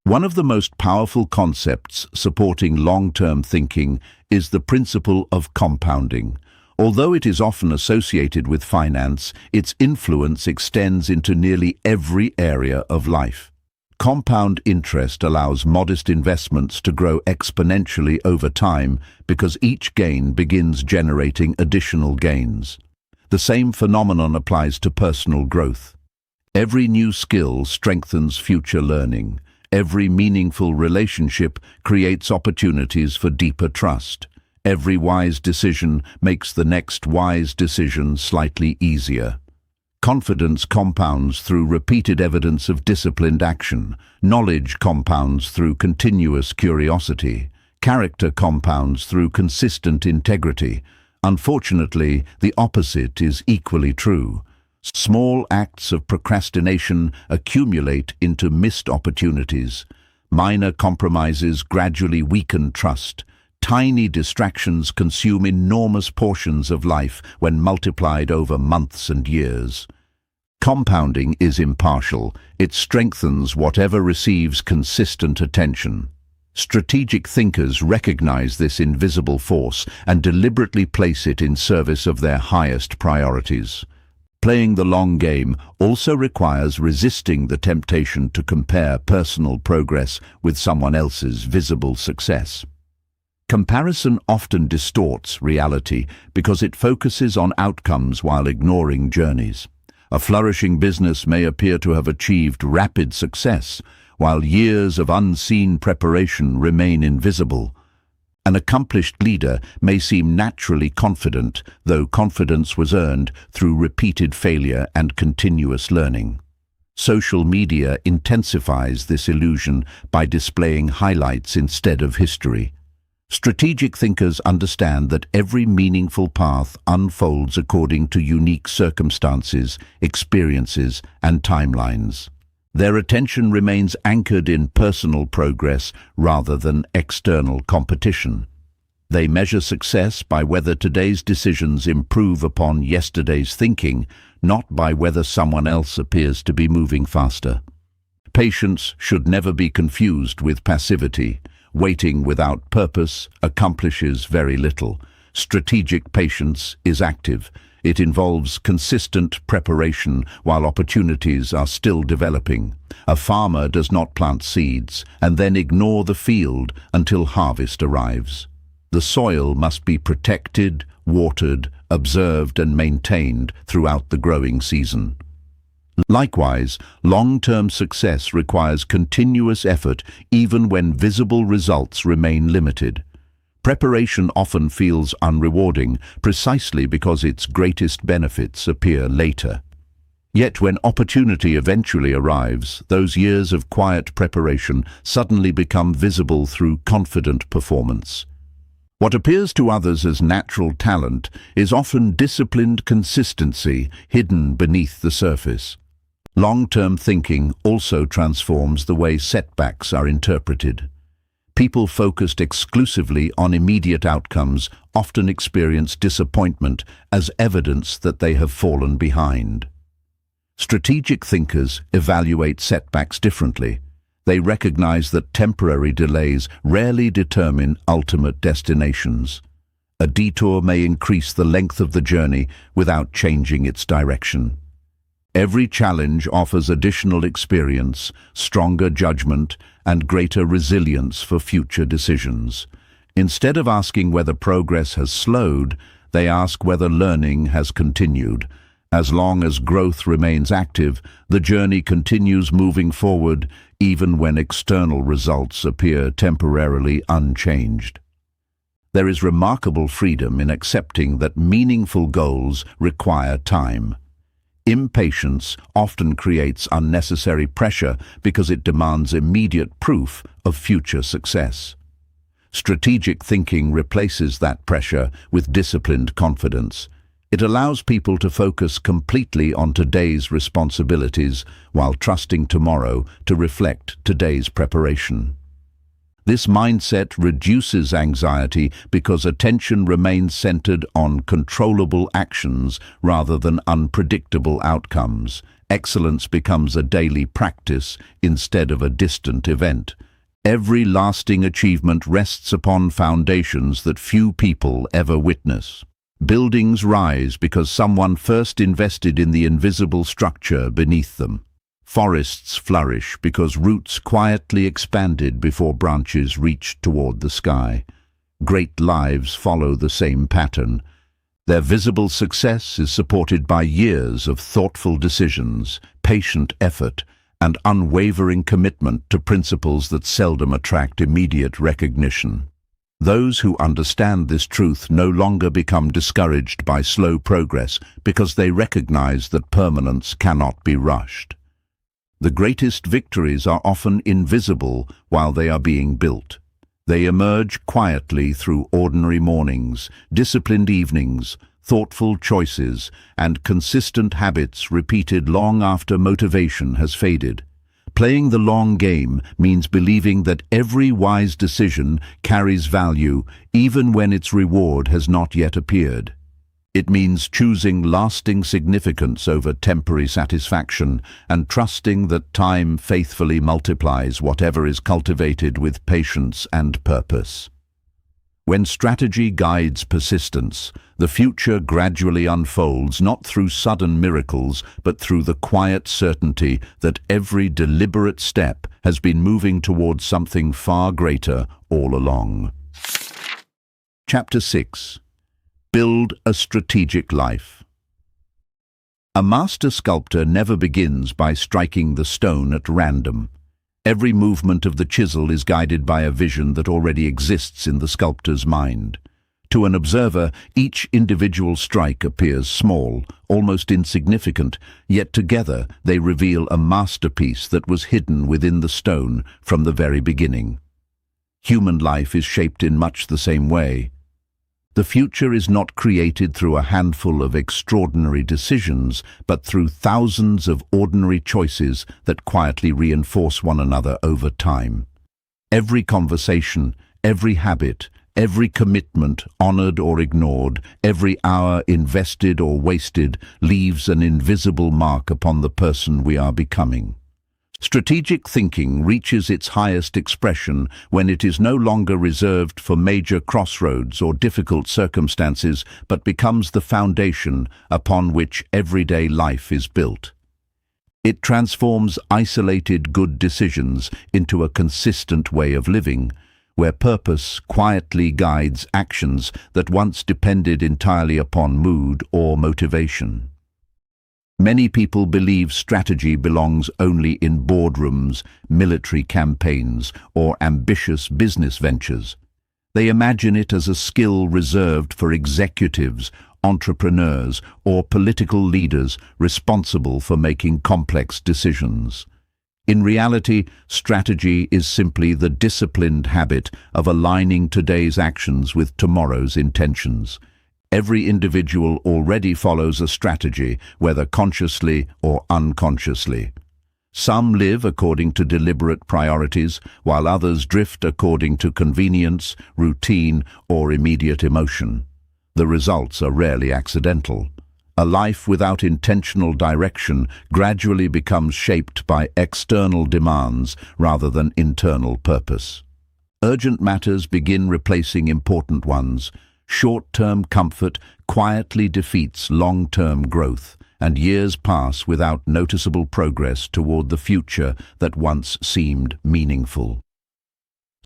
One of the most powerful concepts supporting long-term thinking is the principle of compounding. Although it is often associated with finance, its influence extends into nearly every area of life. Compound interest allows modest investments to grow exponentially over time because each gain begins generating additional gains. The same phenomenon applies to personal growth. Every new skill strengthens future learning. Every meaningful relationship creates opportunities for deeper trust. Every wise decision makes the next wise decision slightly easier. Confidence compounds through repeated evidence of disciplined action. Knowledge compounds through continuous curiosity. Character compounds through consistent integrity. Unfortunately, the opposite is equally true. Small acts of procrastination accumulate into missed opportunities. Minor compromises gradually weaken trust. Tiny distractions consume enormous portions of life when multiplied over months and years. Compounding is impartial. It strengthens whatever receives consistent attention. Strategic thinkers recognize this invisible force and deliberately place it in service of their highest priorities. Playing the long game also requires resisting the temptation to compare personal progress with someone else's visible success. Comparison often distorts reality because it focuses on outcomes while ignoring journeys. A flourishing business may appear to have achieved rapid success, while years of unseen preparation remain invisible. An accomplished leader may seem naturally confident, though confidence was earned through repeated failure and continuous learning. Social media intensifies this illusion by displaying highlights instead of history. Strategic thinkers understand that every meaningful path unfolds according to unique circumstances, experiences, and timelines. Their attention remains anchored in personal progress rather than external competition. They measure success by whether today's decisions improve upon yesterday's thinking, not by whether someone else appears to be moving faster. Patience should never be confused with passivity. Waiting without purpose accomplishes very little. Strategic patience is active. It involves consistent preparation while opportunities are still developing. A farmer does not plant seeds and then ignore the field until harvest arrives. The soil must be protected, watered, observed, and maintained throughout the growing season. Likewise, long-term success requires continuous effort even when visible results remain limited. Preparation often feels unrewarding precisely because its greatest benefits appear later. Yet when opportunity eventually arrives, those years of quiet preparation suddenly become visible through confident performance. What appears to others as natural talent is often disciplined consistency hidden beneath the surface. Long-term thinking also transforms the way setbacks are interpreted. People focused exclusively on immediate outcomes often experience disappointment as evidence that they have fallen behind. Strategic thinkers evaluate setbacks differently. They recognize that temporary delays rarely determine ultimate destinations. A detour may increase the length of the journey without changing its direction. Every challenge offers additional experience, stronger judgment, and greater resilience for future decisions. Instead of asking whether progress has slowed, they ask whether learning has continued. As long as growth remains active, the journey continues moving forward, even when external results appear temporarily unchanged. There is remarkable freedom in accepting that meaningful goals require time. Impatience often creates unnecessary pressure because it demands immediate proof of future success. Strategic thinking replaces that pressure with disciplined confidence. It allows people to focus completely on today's responsibilities while trusting tomorrow to reflect today's preparation. This mindset reduces anxiety because attention remains centered on controllable actions rather than unpredictable outcomes. Excellence becomes a daily practice instead of a distant event. Every lasting achievement rests upon foundations that few people ever witness. Buildings rise because someone first invested in the invisible structure beneath them. Forests flourish because roots quietly expanded before branches reached toward the sky. Great lives follow the same pattern. Their visible success is supported by years of thoughtful decisions, patient effort, and unwavering commitment to principles that seldom attract immediate recognition. Those who understand this truth no longer become discouraged by slow progress because they recognize that permanence cannot be rushed. The greatest victories are often invisible while they are being built. They emerge quietly through ordinary mornings, disciplined evenings, thoughtful choices, and consistent habits repeated long after motivation has faded. Playing the long game means believing that every wise decision carries value even when its reward has not yet appeared. It means choosing lasting significance over temporary satisfaction and trusting that time faithfully multiplies whatever is cultivated with patience and purpose. When strategy guides persistence, the future gradually unfolds not through sudden miracles but through the quiet certainty that every deliberate step has been moving towards something far greater all along. Chapter 6. Build a strategic life. A master sculptor never begins by striking the stone at random. Every movement of the chisel is guided by a vision that already exists in the sculptor's mind. To an observer, each individual strike appears small, almost insignificant, yet together they reveal a masterpiece that was hidden within the stone from the very beginning. Human life is shaped in much the same way. The future is not created through a handful of extraordinary decisions, but through thousands of ordinary choices that quietly reinforce one another over time. Every conversation, every habit, every commitment, honored or ignored, every hour invested or wasted, leaves an invisible mark upon the person we are becoming. Strategic thinking reaches its highest expression when it is no longer reserved for major crossroads or difficult circumstances, but becomes the foundation upon which everyday life is built. It transforms isolated good decisions into a consistent way of living, where purpose quietly guides actions that once depended entirely upon mood or motivation. Many people believe strategy belongs only in boardrooms, military campaigns, or ambitious business ventures. They imagine it as a skill reserved for executives, entrepreneurs, or political leaders responsible for making complex decisions. In reality, strategy is simply the disciplined habit of aligning today's actions with tomorrow's intentions. Every individual already follows a strategy, whether consciously or unconsciously. Some live according to deliberate priorities, while others drift according to convenience, routine, or immediate emotion. The results are rarely accidental. A life without intentional direction gradually becomes shaped by external demands rather than internal purpose. Urgent matters begin replacing important ones. Short-term comfort quietly defeats long-term growth, and years pass without noticeable progress toward the future that once seemed meaningful.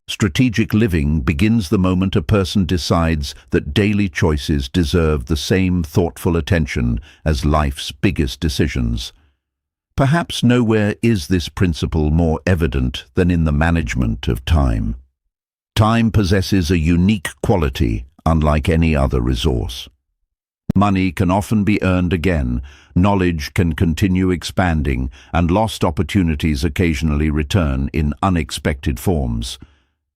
Strategic living begins the moment a person decides that daily choices deserve the same thoughtful attention as life's biggest decisions. Perhaps nowhere is this principle more evident than in the management of time. Time possesses a unique quality unlike any other resource. Money can often be earned again, knowledge can continue expanding, and lost opportunities occasionally return in unexpected forms.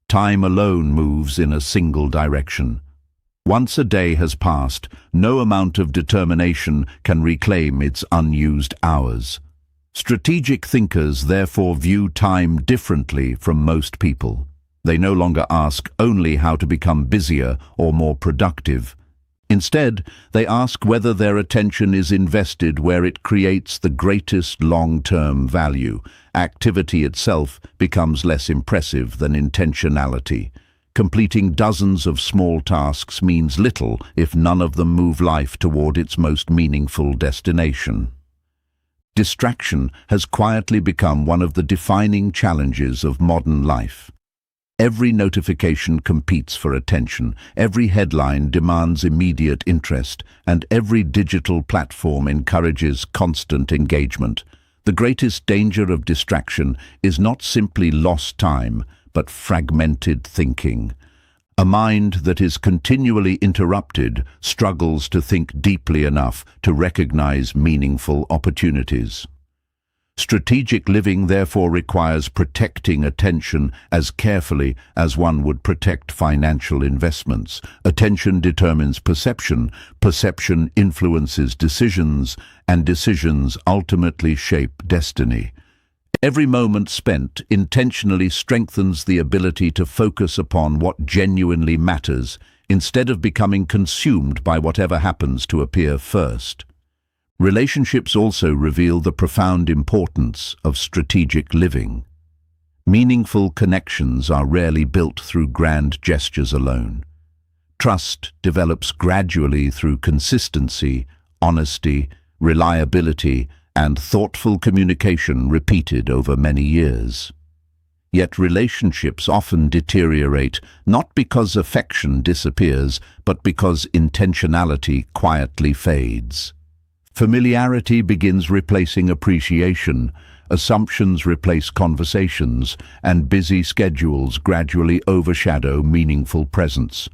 Time alone moves in a single direction. Once a day has passed, no amount of determination can reclaim its unused hours. Strategic thinkers therefore view time differently from most people. They no longer ask only how to become busier or more productive. Instead, they ask whether their attention is invested where it creates the greatest long-term value. Activity itself becomes less impressive than intentionality. Completing dozens of small tasks means little if none of them move life toward its most meaningful destination. Distraction has quietly become one of the defining challenges of modern life. Every notification competes for attention, every headline demands immediate interest, and every digital platform encourages constant engagement. The greatest danger of distraction is not simply lost time, but fragmented thinking. A mind that is continually interrupted struggles to think deeply enough to recognize meaningful opportunities. Strategic living therefore requires protecting attention as carefully as one would protect financial investments. Attention determines perception, perception influences decisions, and decisions ultimately shape destiny. Every moment spent intentionally strengthens the ability to focus upon what genuinely matters, instead of becoming consumed by whatever happens to appear first. Relationships also reveal the profound importance of strategic living. Meaningful connections are rarely built through grand gestures alone. Trust develops gradually through consistency, honesty, reliability, and thoughtful communication repeated over many years. Yet relationships often deteriorate, not because affection disappears, but because intentionality quietly fades. Familiarity begins replacing appreciation, assumptions replace conversations, and busy schedules gradually overshadow meaningful presence.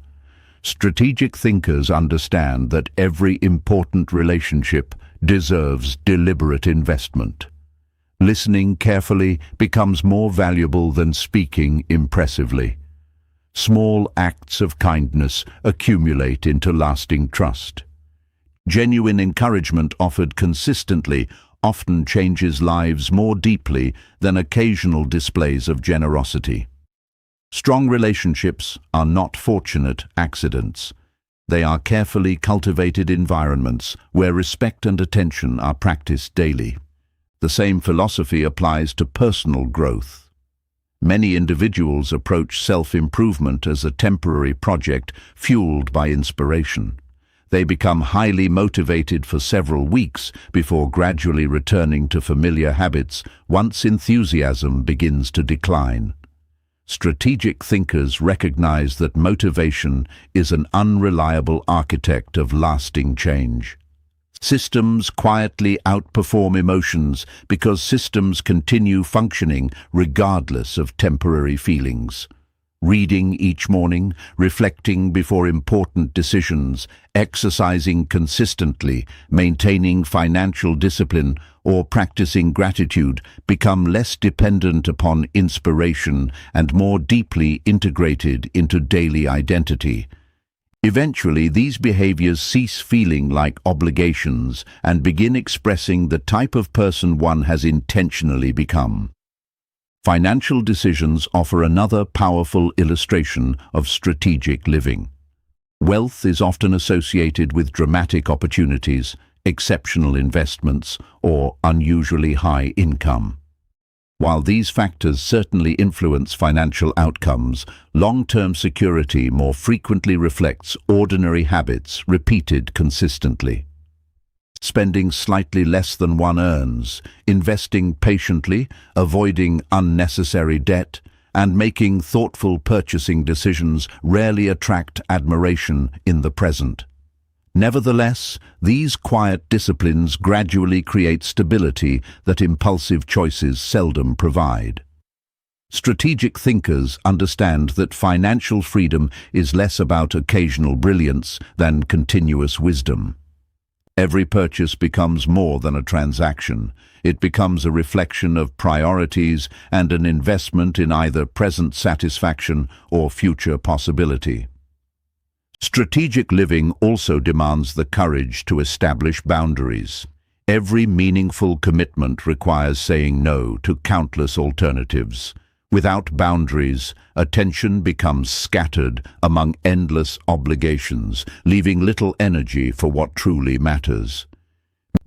Strategic thinkers understand that every important relationship deserves deliberate investment. Listening carefully becomes more valuable than speaking impressively. Small acts of kindness accumulate into lasting trust. Genuine encouragement offered consistently often changes lives more deeply than occasional displays of generosity. Strong relationships are not fortunate accidents. They are carefully cultivated environments where respect and attention are practiced daily. The same philosophy applies to personal growth. Many individuals approach self-improvement as a temporary project fueled by inspiration. They become highly motivated for several weeks before gradually returning to familiar habits once enthusiasm begins to decline. Strategic thinkers recognize that motivation is an unreliable architect of lasting change. Systems quietly outperform emotions because systems continue functioning regardless of temporary feelings. Reading each morning, reflecting before important decisions, exercising consistently, maintaining financial discipline, or practicing gratitude become less dependent upon inspiration and more deeply integrated into daily identity. Eventually, these behaviors cease feeling like obligations and begin expressing the type of person one has intentionally become. Financial decisions offer another powerful illustration of strategic living. Wealth is often associated with dramatic opportunities, exceptional investments, or unusually high income. While these factors certainly influence financial outcomes, long-term security more frequently reflects ordinary habits repeated consistently. Spending slightly less than one earns, investing patiently, avoiding unnecessary debt, and making thoughtful purchasing decisions rarely attract admiration in the present. Nevertheless, these quiet disciplines gradually create stability that impulsive choices seldom provide. Strategic thinkers understand that financial freedom is less about occasional brilliance than continuous wisdom. Every purchase becomes more than a transaction. It becomes a reflection of priorities and an investment in either present satisfaction or future possibility. Strategic living also demands the courage to establish boundaries. Every meaningful commitment requires saying no to countless alternatives. Without boundaries, attention becomes scattered among endless obligations, leaving little energy for what truly matters.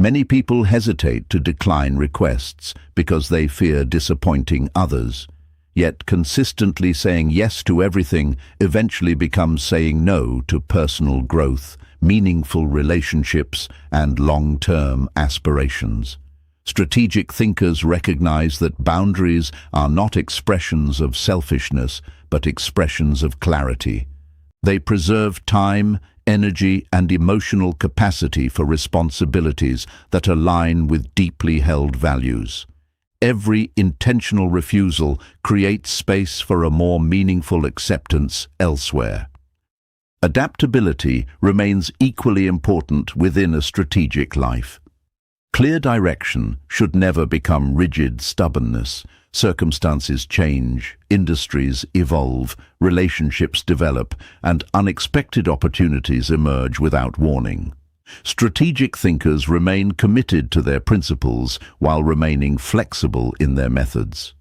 Many people hesitate to decline requests because they fear disappointing others. Yet consistently saying yes to everything eventually becomes saying no to personal growth, meaningful relationships, and long-term aspirations. Strategic thinkers recognize that boundaries are not expressions of selfishness, but expressions of clarity. They preserve time, energy, and emotional capacity for responsibilities that align with deeply held values. Every intentional refusal creates space for a more meaningful acceptance elsewhere. Adaptability remains equally important within a strategic life. Clear direction should never become rigid stubbornness. Circumstances change, industries evolve, relationships develop, and unexpected opportunities emerge without warning. Strategic thinkers remain committed to their principles while remaining flexible in their methods.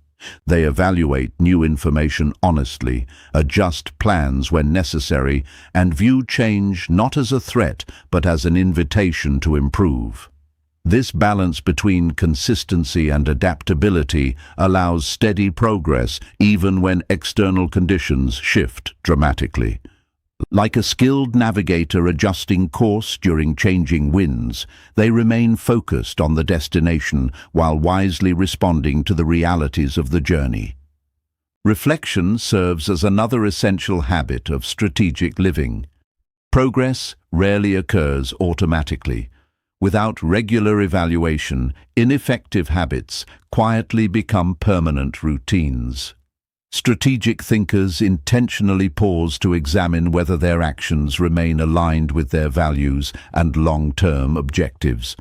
They evaluate new information honestly, adjust plans when necessary, and view change not as a threat but as an invitation to improve. This balance between consistency and adaptability allows steady progress even when external conditions shift dramatically. Like a skilled navigator adjusting course during changing winds, they remain focused on the destination while wisely responding to the realities of the journey. Reflection serves as another essential habit of strategic living. Progress rarely occurs automatically. Without regular evaluation, ineffective habits quietly become permanent routines. Strategic thinkers intentionally pause to examine whether their actions remain aligned with their values and long-term objectives.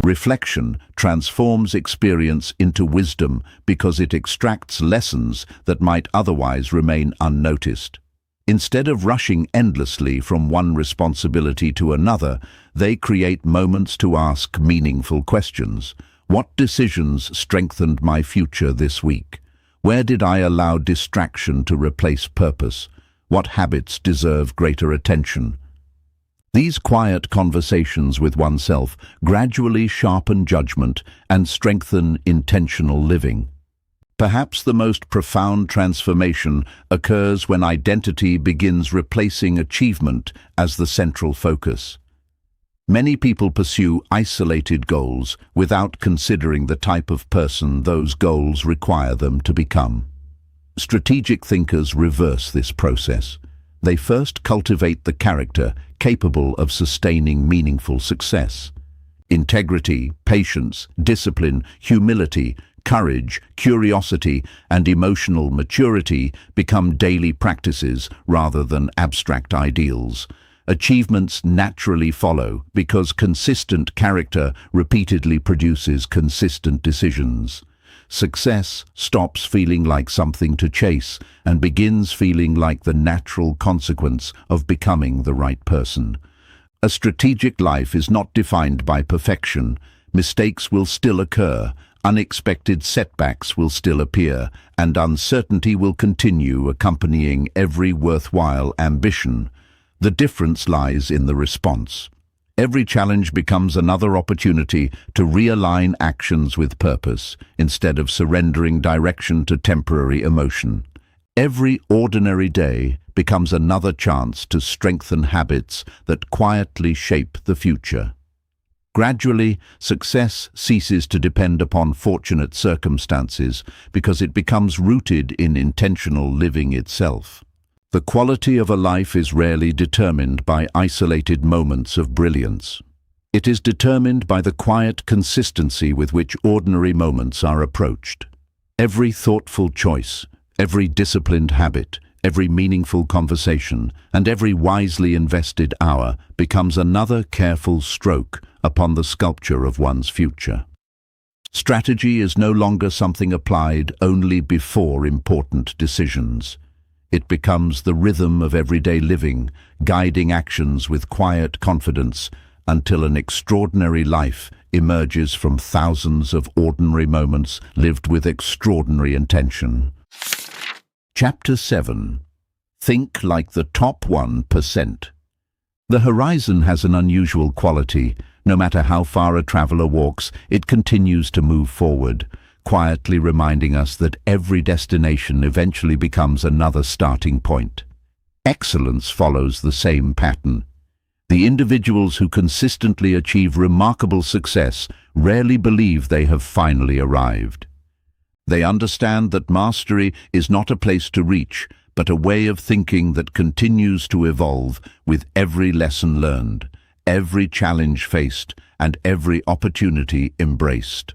Reflection transforms experience into wisdom because it extracts lessons that might otherwise remain unnoticed. Instead of rushing endlessly from one responsibility to another, they create moments to ask meaningful questions. What decisions strengthened my future this week? Where did I allow distraction to replace purpose? What habits deserve greater attention? These quiet conversations with oneself gradually sharpen judgment and strengthen intentional living. Perhaps the most profound transformation occurs when identity begins replacing achievement as the central focus. Many people pursue isolated goals without considering the type of person those goals require them to become. Strategic thinkers reverse this process. They first cultivate the character capable of sustaining meaningful success. Integrity, patience, discipline, humility, courage, curiosity, and emotional maturity become daily practices rather than abstract ideals. Achievements naturally follow because consistent character repeatedly produces consistent decisions. Success stops feeling like something to chase and begins feeling like the natural consequence of becoming the right person. A strategic life is not defined by perfection. Mistakes will still occur, unexpected setbacks will still appear, and uncertainty will continue accompanying every worthwhile ambition. The difference lies in the response. Every challenge becomes another opportunity to realign actions with purpose, instead of surrendering direction to temporary emotion. Every ordinary day becomes another chance to strengthen habits that quietly shape the future. Gradually, success ceases to depend upon fortunate circumstances because it becomes rooted in intentional living itself. The quality of a life is rarely determined by isolated moments of brilliance. It is determined by the quiet consistency with which ordinary moments are approached. Every thoughtful choice, every disciplined habit, every meaningful conversation, and every wisely invested hour becomes another careful stroke upon the sculpture of one's future. Strategy is no longer something applied only before important decisions. It becomes the rhythm of everyday living, guiding actions with quiet confidence until an extraordinary life emerges from thousands of ordinary moments lived with extraordinary intention. Chapter 7. Think like the top 1%. The horizon has an unusual quality. No matter how far a traveler walks, it continues to move forward, quietly reminding us that every destination eventually becomes another starting point. Excellence follows the same pattern. The individuals who consistently achieve remarkable success rarely believe they have finally arrived. They understand that mastery is not a place to reach, but a way of thinking that continues to evolve with every lesson learned, every challenge faced, and every opportunity embraced.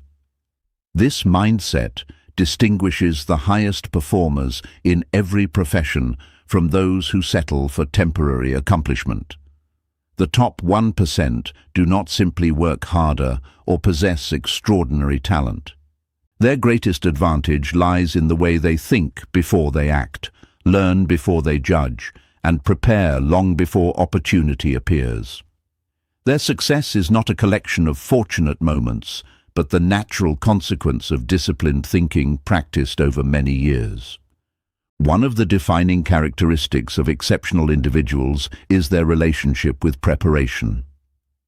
This mindset distinguishes the highest performers in every profession from those who settle for temporary accomplishment. The top 1% do not simply work harder or possess extraordinary talent. Their greatest advantage lies in the way they think before they act, learn before they judge, and prepare long before opportunity appears. Their success is not a collection of fortunate moments, but the natural consequence of disciplined thinking practiced over many years. One of the defining characteristics of exceptional individuals is their relationship with preparation.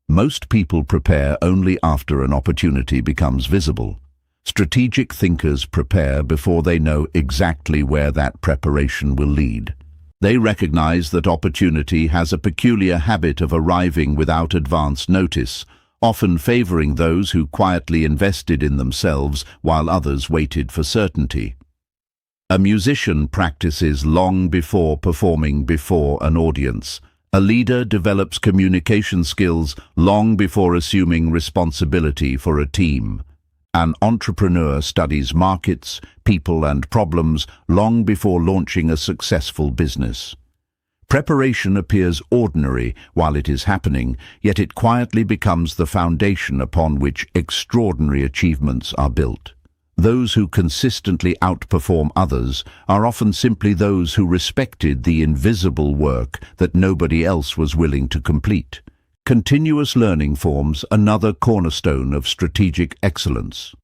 Most people prepare only after an opportunity becomes visible. Strategic thinkers prepare before they know exactly where that preparation will lead. They recognize that opportunity has a peculiar habit of arriving without advance notice, often favoring those who quietly invested in themselves while others waited for certainty. A musician practices long before performing before an audience. A leader develops communication skills long before assuming responsibility for a team. An entrepreneur studies markets, people, and problems long before launching a successful business. Preparation appears ordinary while it is happening, yet it quietly becomes the foundation upon which extraordinary achievements are built. Those who consistently outperform others are often simply those who respected the invisible work that nobody else was willing to complete. Continuous learning forms another cornerstone of strategic excellence.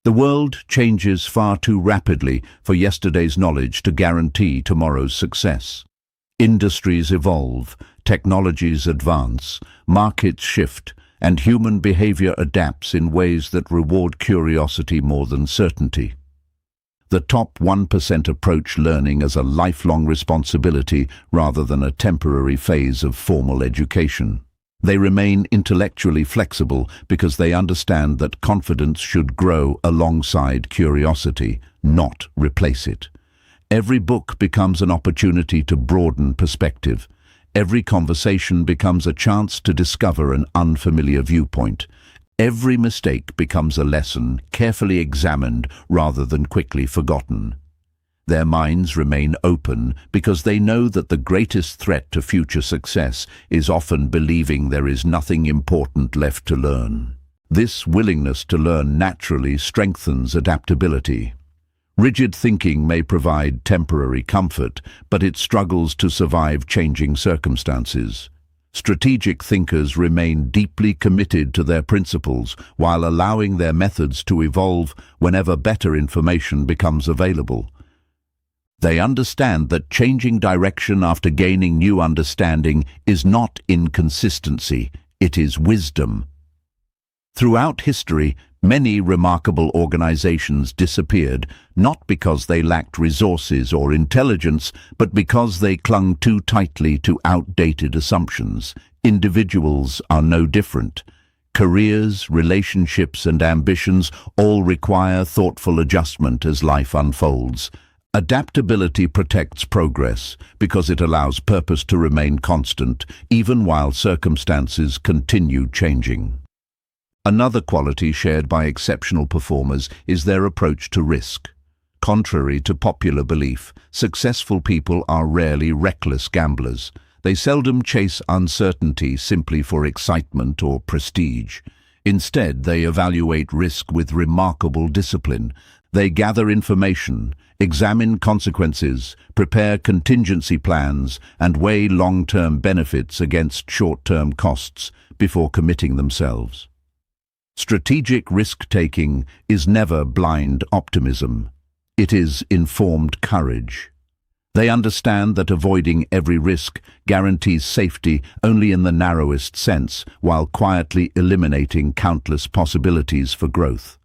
The world changes far too rapidly for yesterday's knowledge to guarantee tomorrow's success. Industries evolve, technologies advance, markets shift, and human behavior adapts in ways that reward curiosity more than certainty. The top 1% approach learning as a lifelong responsibility rather than a temporary phase of formal education. They remain intellectually flexible because they understand that confidence should grow alongside curiosity, not replace it. Every book becomes an opportunity to broaden perspective. Every conversation becomes a chance to discover an unfamiliar viewpoint, Every mistake becomes a lesson, carefully examined rather than quickly forgotten. Their minds remain open because they know that the greatest threat to future success is often believing there is nothing important left to learn. This willingness to learn naturally strengthens adaptability. Rigid thinking may provide temporary comfort, but it struggles to survive changing circumstances. Strategic thinkers remain deeply committed to their principles while allowing their methods to evolve whenever better information becomes available. They understand that changing direction after gaining new understanding is not inconsistency, it is wisdom. Throughout history, many remarkable organizations disappeared, not because they lacked resources or intelligence, but because they clung too tightly to outdated assumptions. Individuals are no different. Careers, relationships, and ambitions all require thoughtful adjustment as life unfolds. Adaptability protects progress because it allows purpose to remain constant, even while circumstances continue changing. Another quality shared by exceptional performers is their approach to risk. Contrary to popular belief, successful people are rarely reckless gamblers. They seldom chase uncertainty simply for excitement or prestige. Instead, they evaluate risk with remarkable discipline. They gather information, examine consequences, prepare contingency plans, and weigh long-term benefits against short-term costs before committing themselves. Strategic risk-taking is never blind optimism. It is informed courage. They understand that avoiding every risk guarantees safety only in the narrowest sense, while quietly eliminating countless possibilities for growth.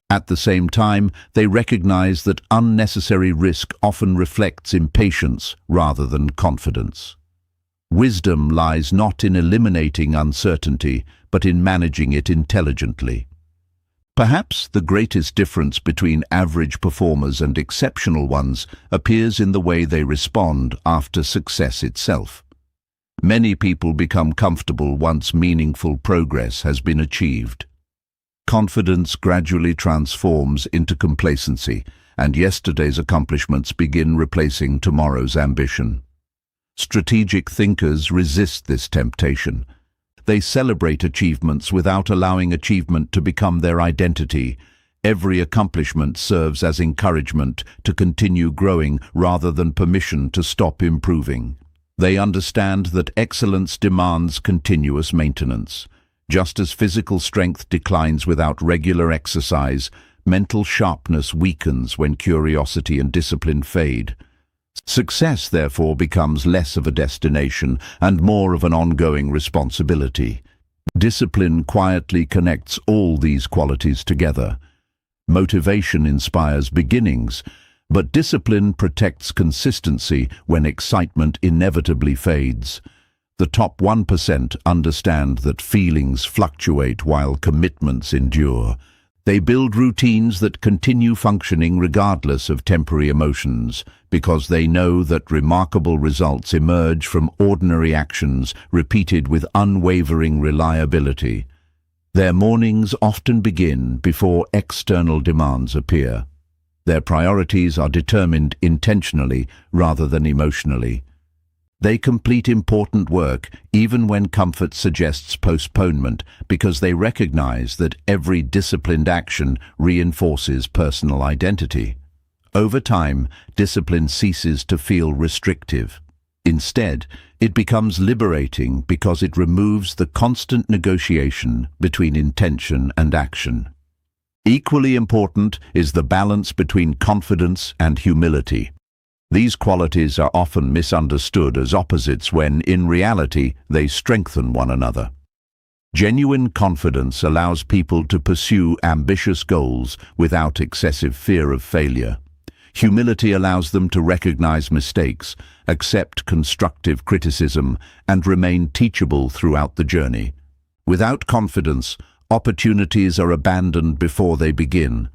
At the same time, they recognize that unnecessary risk often reflects impatience rather than confidence. Wisdom lies not in eliminating uncertainty, but in managing it intelligently. Perhaps the greatest difference between average performers and exceptional ones appears in the way they respond after success itself. Many people become comfortable once meaningful progress has been achieved. Confidence gradually transforms into complacency, and yesterday's accomplishments begin replacing tomorrow's ambition. Strategic thinkers resist this temptation. They celebrate achievements without allowing achievement to become their identity. Every accomplishment serves as encouragement to continue growing rather than permission to stop improving. They understand that excellence demands continuous maintenance. Just as physical strength declines without regular exercise, mental sharpness weakens when curiosity and discipline fade. Success, therefore, becomes less of a destination and more of an ongoing responsibility. Discipline quietly connects all these qualities together. Motivation inspires beginnings, but discipline protects consistency when excitement inevitably fades. The top 1% understand that feelings fluctuate while commitments endure. They build routines that continue functioning regardless of temporary emotions, because they know that remarkable results emerge from ordinary actions repeated with unwavering reliability. Their mornings often begin before external demands appear. Their priorities are determined intentionally rather than emotionally. They complete important work even when comfort suggests postponement, because they recognize that every disciplined action reinforces personal identity. Over time, discipline ceases to feel restrictive. Instead, it becomes liberating because it removes the constant negotiation between intention and action. Equally important is the balance between confidence and humility. These qualities are often misunderstood as opposites when, in reality, they strengthen one another. Genuine confidence allows people to pursue ambitious goals without excessive fear of failure. Humility allows them to recognize mistakes, accept constructive criticism, and remain teachable throughout the journey. Without confidence, opportunities are abandoned before they begin.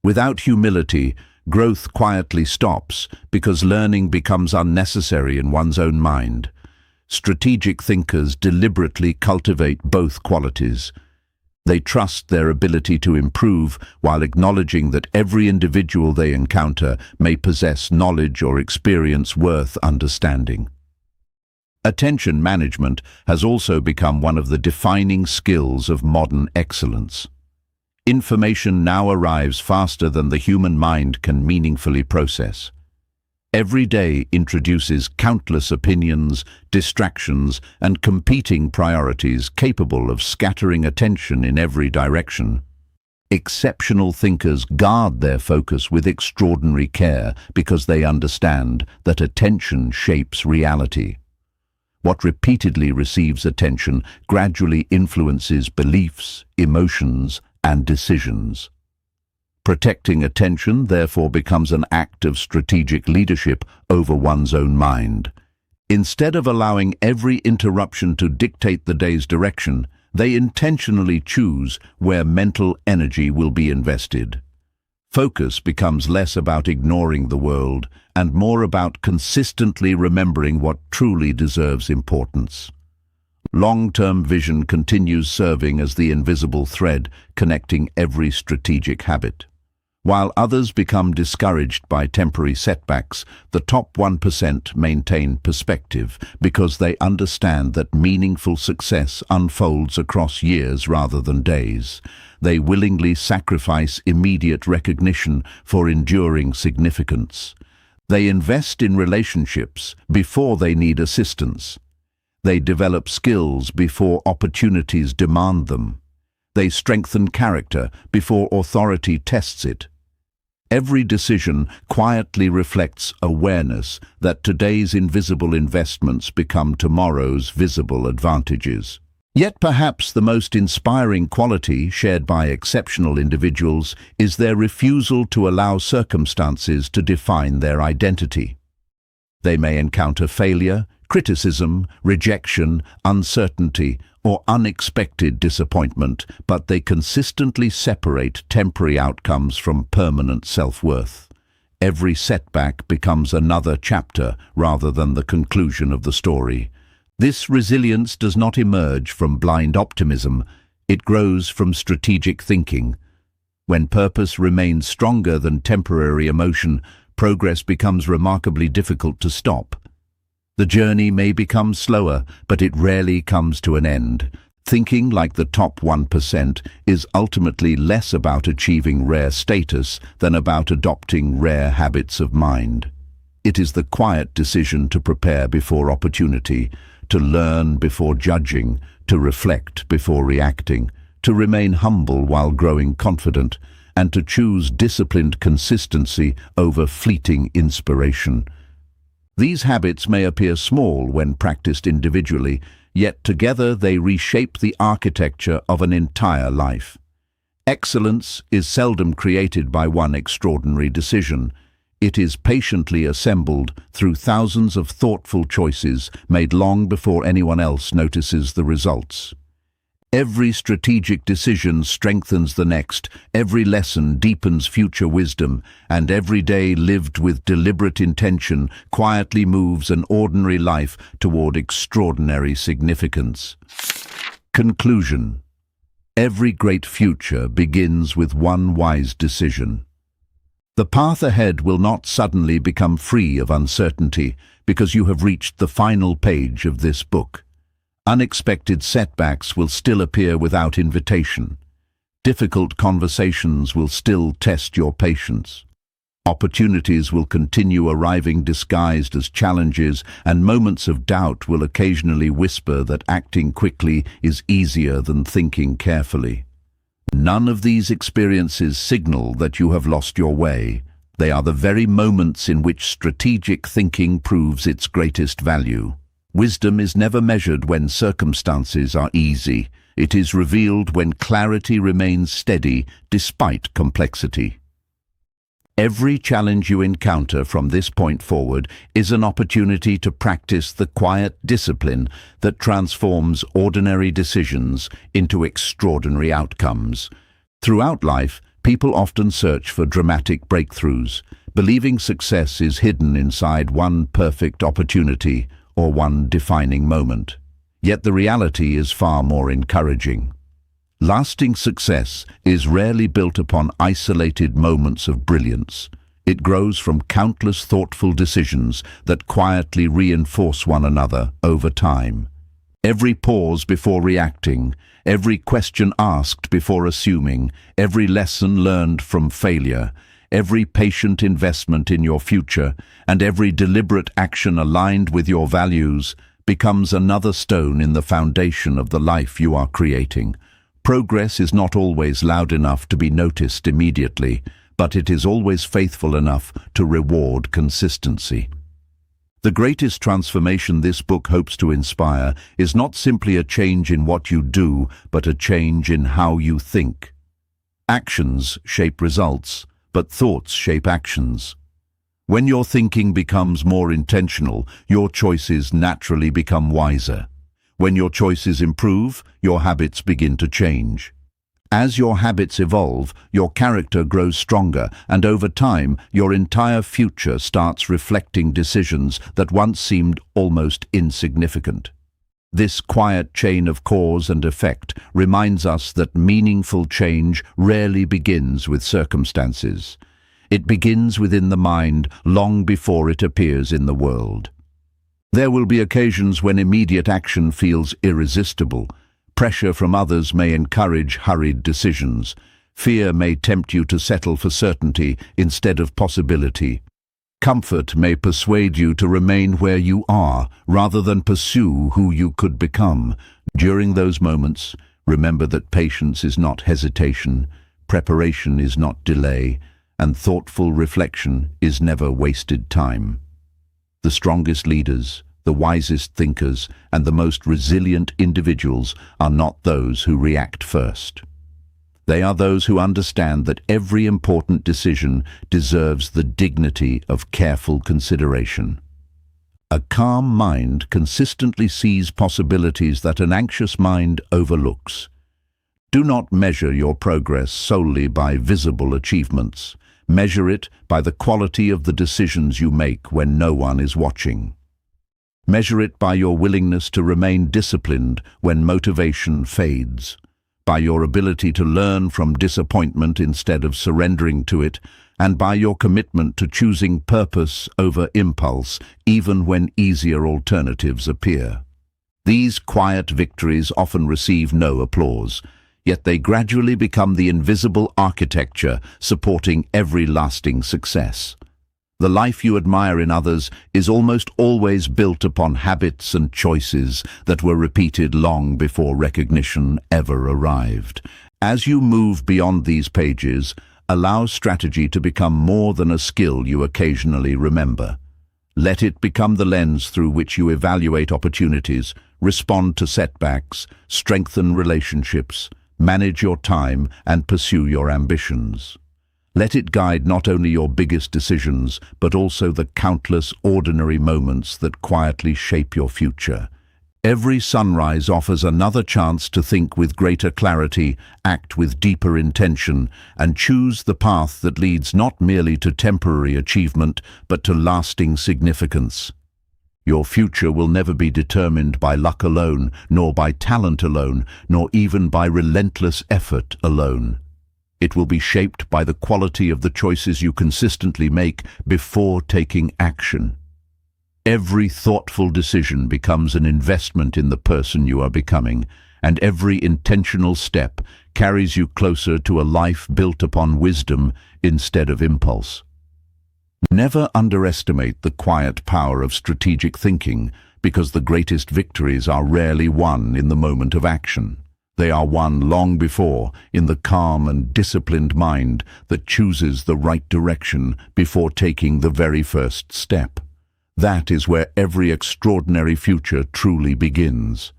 Without humility, growth quietly stops because learning becomes unnecessary in one's own mind. Strategic thinkers deliberately cultivate both qualities. They trust their ability to improve while acknowledging that every individual they encounter may possess knowledge or experience worth understanding. Attention management has also become one of the defining skills of modern excellence. Information now arrives faster than the human mind can meaningfully process. Every day introduces countless opinions, distractions, and competing priorities capable of scattering attention in every direction. Exceptional thinkers guard their focus with extraordinary care because they understand that attention shapes reality. What repeatedly receives attention gradually influences beliefs, emotions, and decisions. Protecting attention therefore becomes an act of strategic leadership over one's own mind. Instead of allowing every interruption to dictate the day's direction, they intentionally choose where mental energy will be invested. Focus becomes less about ignoring the world and more about consistently remembering what truly deserves importance. Long-term vision continues serving as the invisible thread connecting every strategic habit. While others become discouraged by temporary setbacks, the top 1% maintain perspective because they understand that meaningful success unfolds across years rather than days. They willingly sacrifice immediate recognition for enduring significance. They invest in relationships before they need assistance. They develop skills before opportunities demand them. They strengthen character before authority tests it. Every decision quietly reflects awareness that today's invisible investments become tomorrow's visible advantages. Yet perhaps the most inspiring quality shared by exceptional individuals is their refusal to allow circumstances to define their identity. They may encounter failure, criticism, rejection, uncertainty, or unexpected disappointment, but they consistently separate temporary outcomes from permanent self-worth. Every setback becomes another chapter rather than the conclusion of the story. This resilience does not emerge from blind optimism, it grows from strategic thinking. When purpose remains stronger than temporary emotion, progress becomes remarkably difficult to stop. The journey may become slower, but it rarely comes to an end. Thinking like the top 1% is ultimately less about achieving rare status than about adopting rare habits of mind. It is the quiet decision to prepare before opportunity, to learn before judging, to reflect before reacting, to remain humble while growing confident, and to choose disciplined consistency over fleeting inspiration. These habits may appear small when practiced individually, yet together they reshape the architecture of an entire life. Excellence is seldom created by one extraordinary decision. It is patiently assembled through thousands of thoughtful choices made long before anyone else notices the results. Every strategic decision strengthens the next, every lesson deepens future wisdom, and every day lived with deliberate intention quietly moves an ordinary life toward extraordinary significance. Conclusion. Every great future begins with one wise decision. The path ahead will not suddenly become free of uncertainty because you have reached the final page of this book. Unexpected setbacks will still appear without invitation. Difficult conversations will still test your patience. Opportunities will continue arriving disguised as challenges, and moments of doubt will occasionally whisper that acting quickly is easier than thinking carefully. None of these experiences signal that you have lost your way. They are the very moments in which strategic thinking proves its greatest value. Wisdom is never measured when circumstances are easy. It is revealed when clarity remains steady despite complexity. Every challenge you encounter from this point forward is an opportunity to practice the quiet discipline that transforms ordinary decisions into extraordinary outcomes. Throughout life, people often search for dramatic breakthroughs, believing success is hidden inside one perfect opportunity or one defining moment. Yet the reality is far more encouraging. Lasting success is rarely built upon isolated moments of brilliance. It grows from countless thoughtful decisions that quietly reinforce one another over time. Every pause before reacting, every question asked before assuming, every lesson learned from failure, every patient investment in your future, and every deliberate action aligned with your values becomes another stone in the foundation of the life you are creating. Progress is not always loud enough to be noticed immediately, but it is always faithful enough to reward consistency. The greatest transformation this book hopes to inspire is not simply a change in what you do, but a change in how you think. Actions shape results, but thoughts shape actions. When your thinking becomes more intentional, your choices naturally become wiser. When your choices improve, your habits begin to change. As your habits evolve, your character grows stronger, and over time, your entire future starts reflecting decisions that once seemed almost insignificant. This quiet chain of cause and effect reminds us that meaningful change rarely begins with circumstances. It begins within the mind long before it appears in the world. There will be occasions when immediate action feels irresistible. Pressure from others may encourage hurried decisions. Fear may tempt you to settle for certainty instead of possibility. Comfort may persuade you to remain where you are rather than pursue who you could become. During those moments, remember that patience is not hesitation, preparation is not delay, and thoughtful reflection is never wasted time. The strongest leaders, the wisest thinkers, and the most resilient individuals are not those who react first. They are those who understand that every important decision deserves the dignity of careful consideration. A calm mind consistently sees possibilities that an anxious mind overlooks. Do not measure your progress solely by visible achievements. Measure it by the quality of the decisions you make when no one is watching. Measure it by your willingness to remain disciplined when motivation fades, by your ability to learn from disappointment instead of surrendering to it, and by your commitment to choosing purpose over impulse, even when easier alternatives appear. These quiet victories often receive no applause, yet they gradually become the invisible architecture supporting every lasting success. The life you admire in others is almost always built upon habits and choices that were repeated long before recognition ever arrived. As you move beyond these pages, allow strategy to become more than a skill you occasionally remember. Let it become the lens through which you evaluate opportunities, respond to setbacks, strengthen relationships, manage your time, and pursue your ambitions. Let it guide not only your biggest decisions, but also the countless ordinary moments that quietly shape your future. Every sunrise offers another chance to think with greater clarity, act with deeper intention, and choose the path that leads not merely to temporary achievement, but to lasting significance. Your future will never be determined by luck alone, nor by talent alone, nor even by relentless effort alone. It will be shaped by the quality of the choices you consistently make before taking action. Every thoughtful decision becomes an investment in the person you are becoming, and every intentional step carries you closer to a life built upon wisdom instead of impulse. Never underestimate the quiet power of strategic thinking, because the greatest victories are rarely won in the moment of action. They are won long before, in the calm and disciplined mind that chooses the right direction before taking the very first step. That is where every extraordinary future truly begins.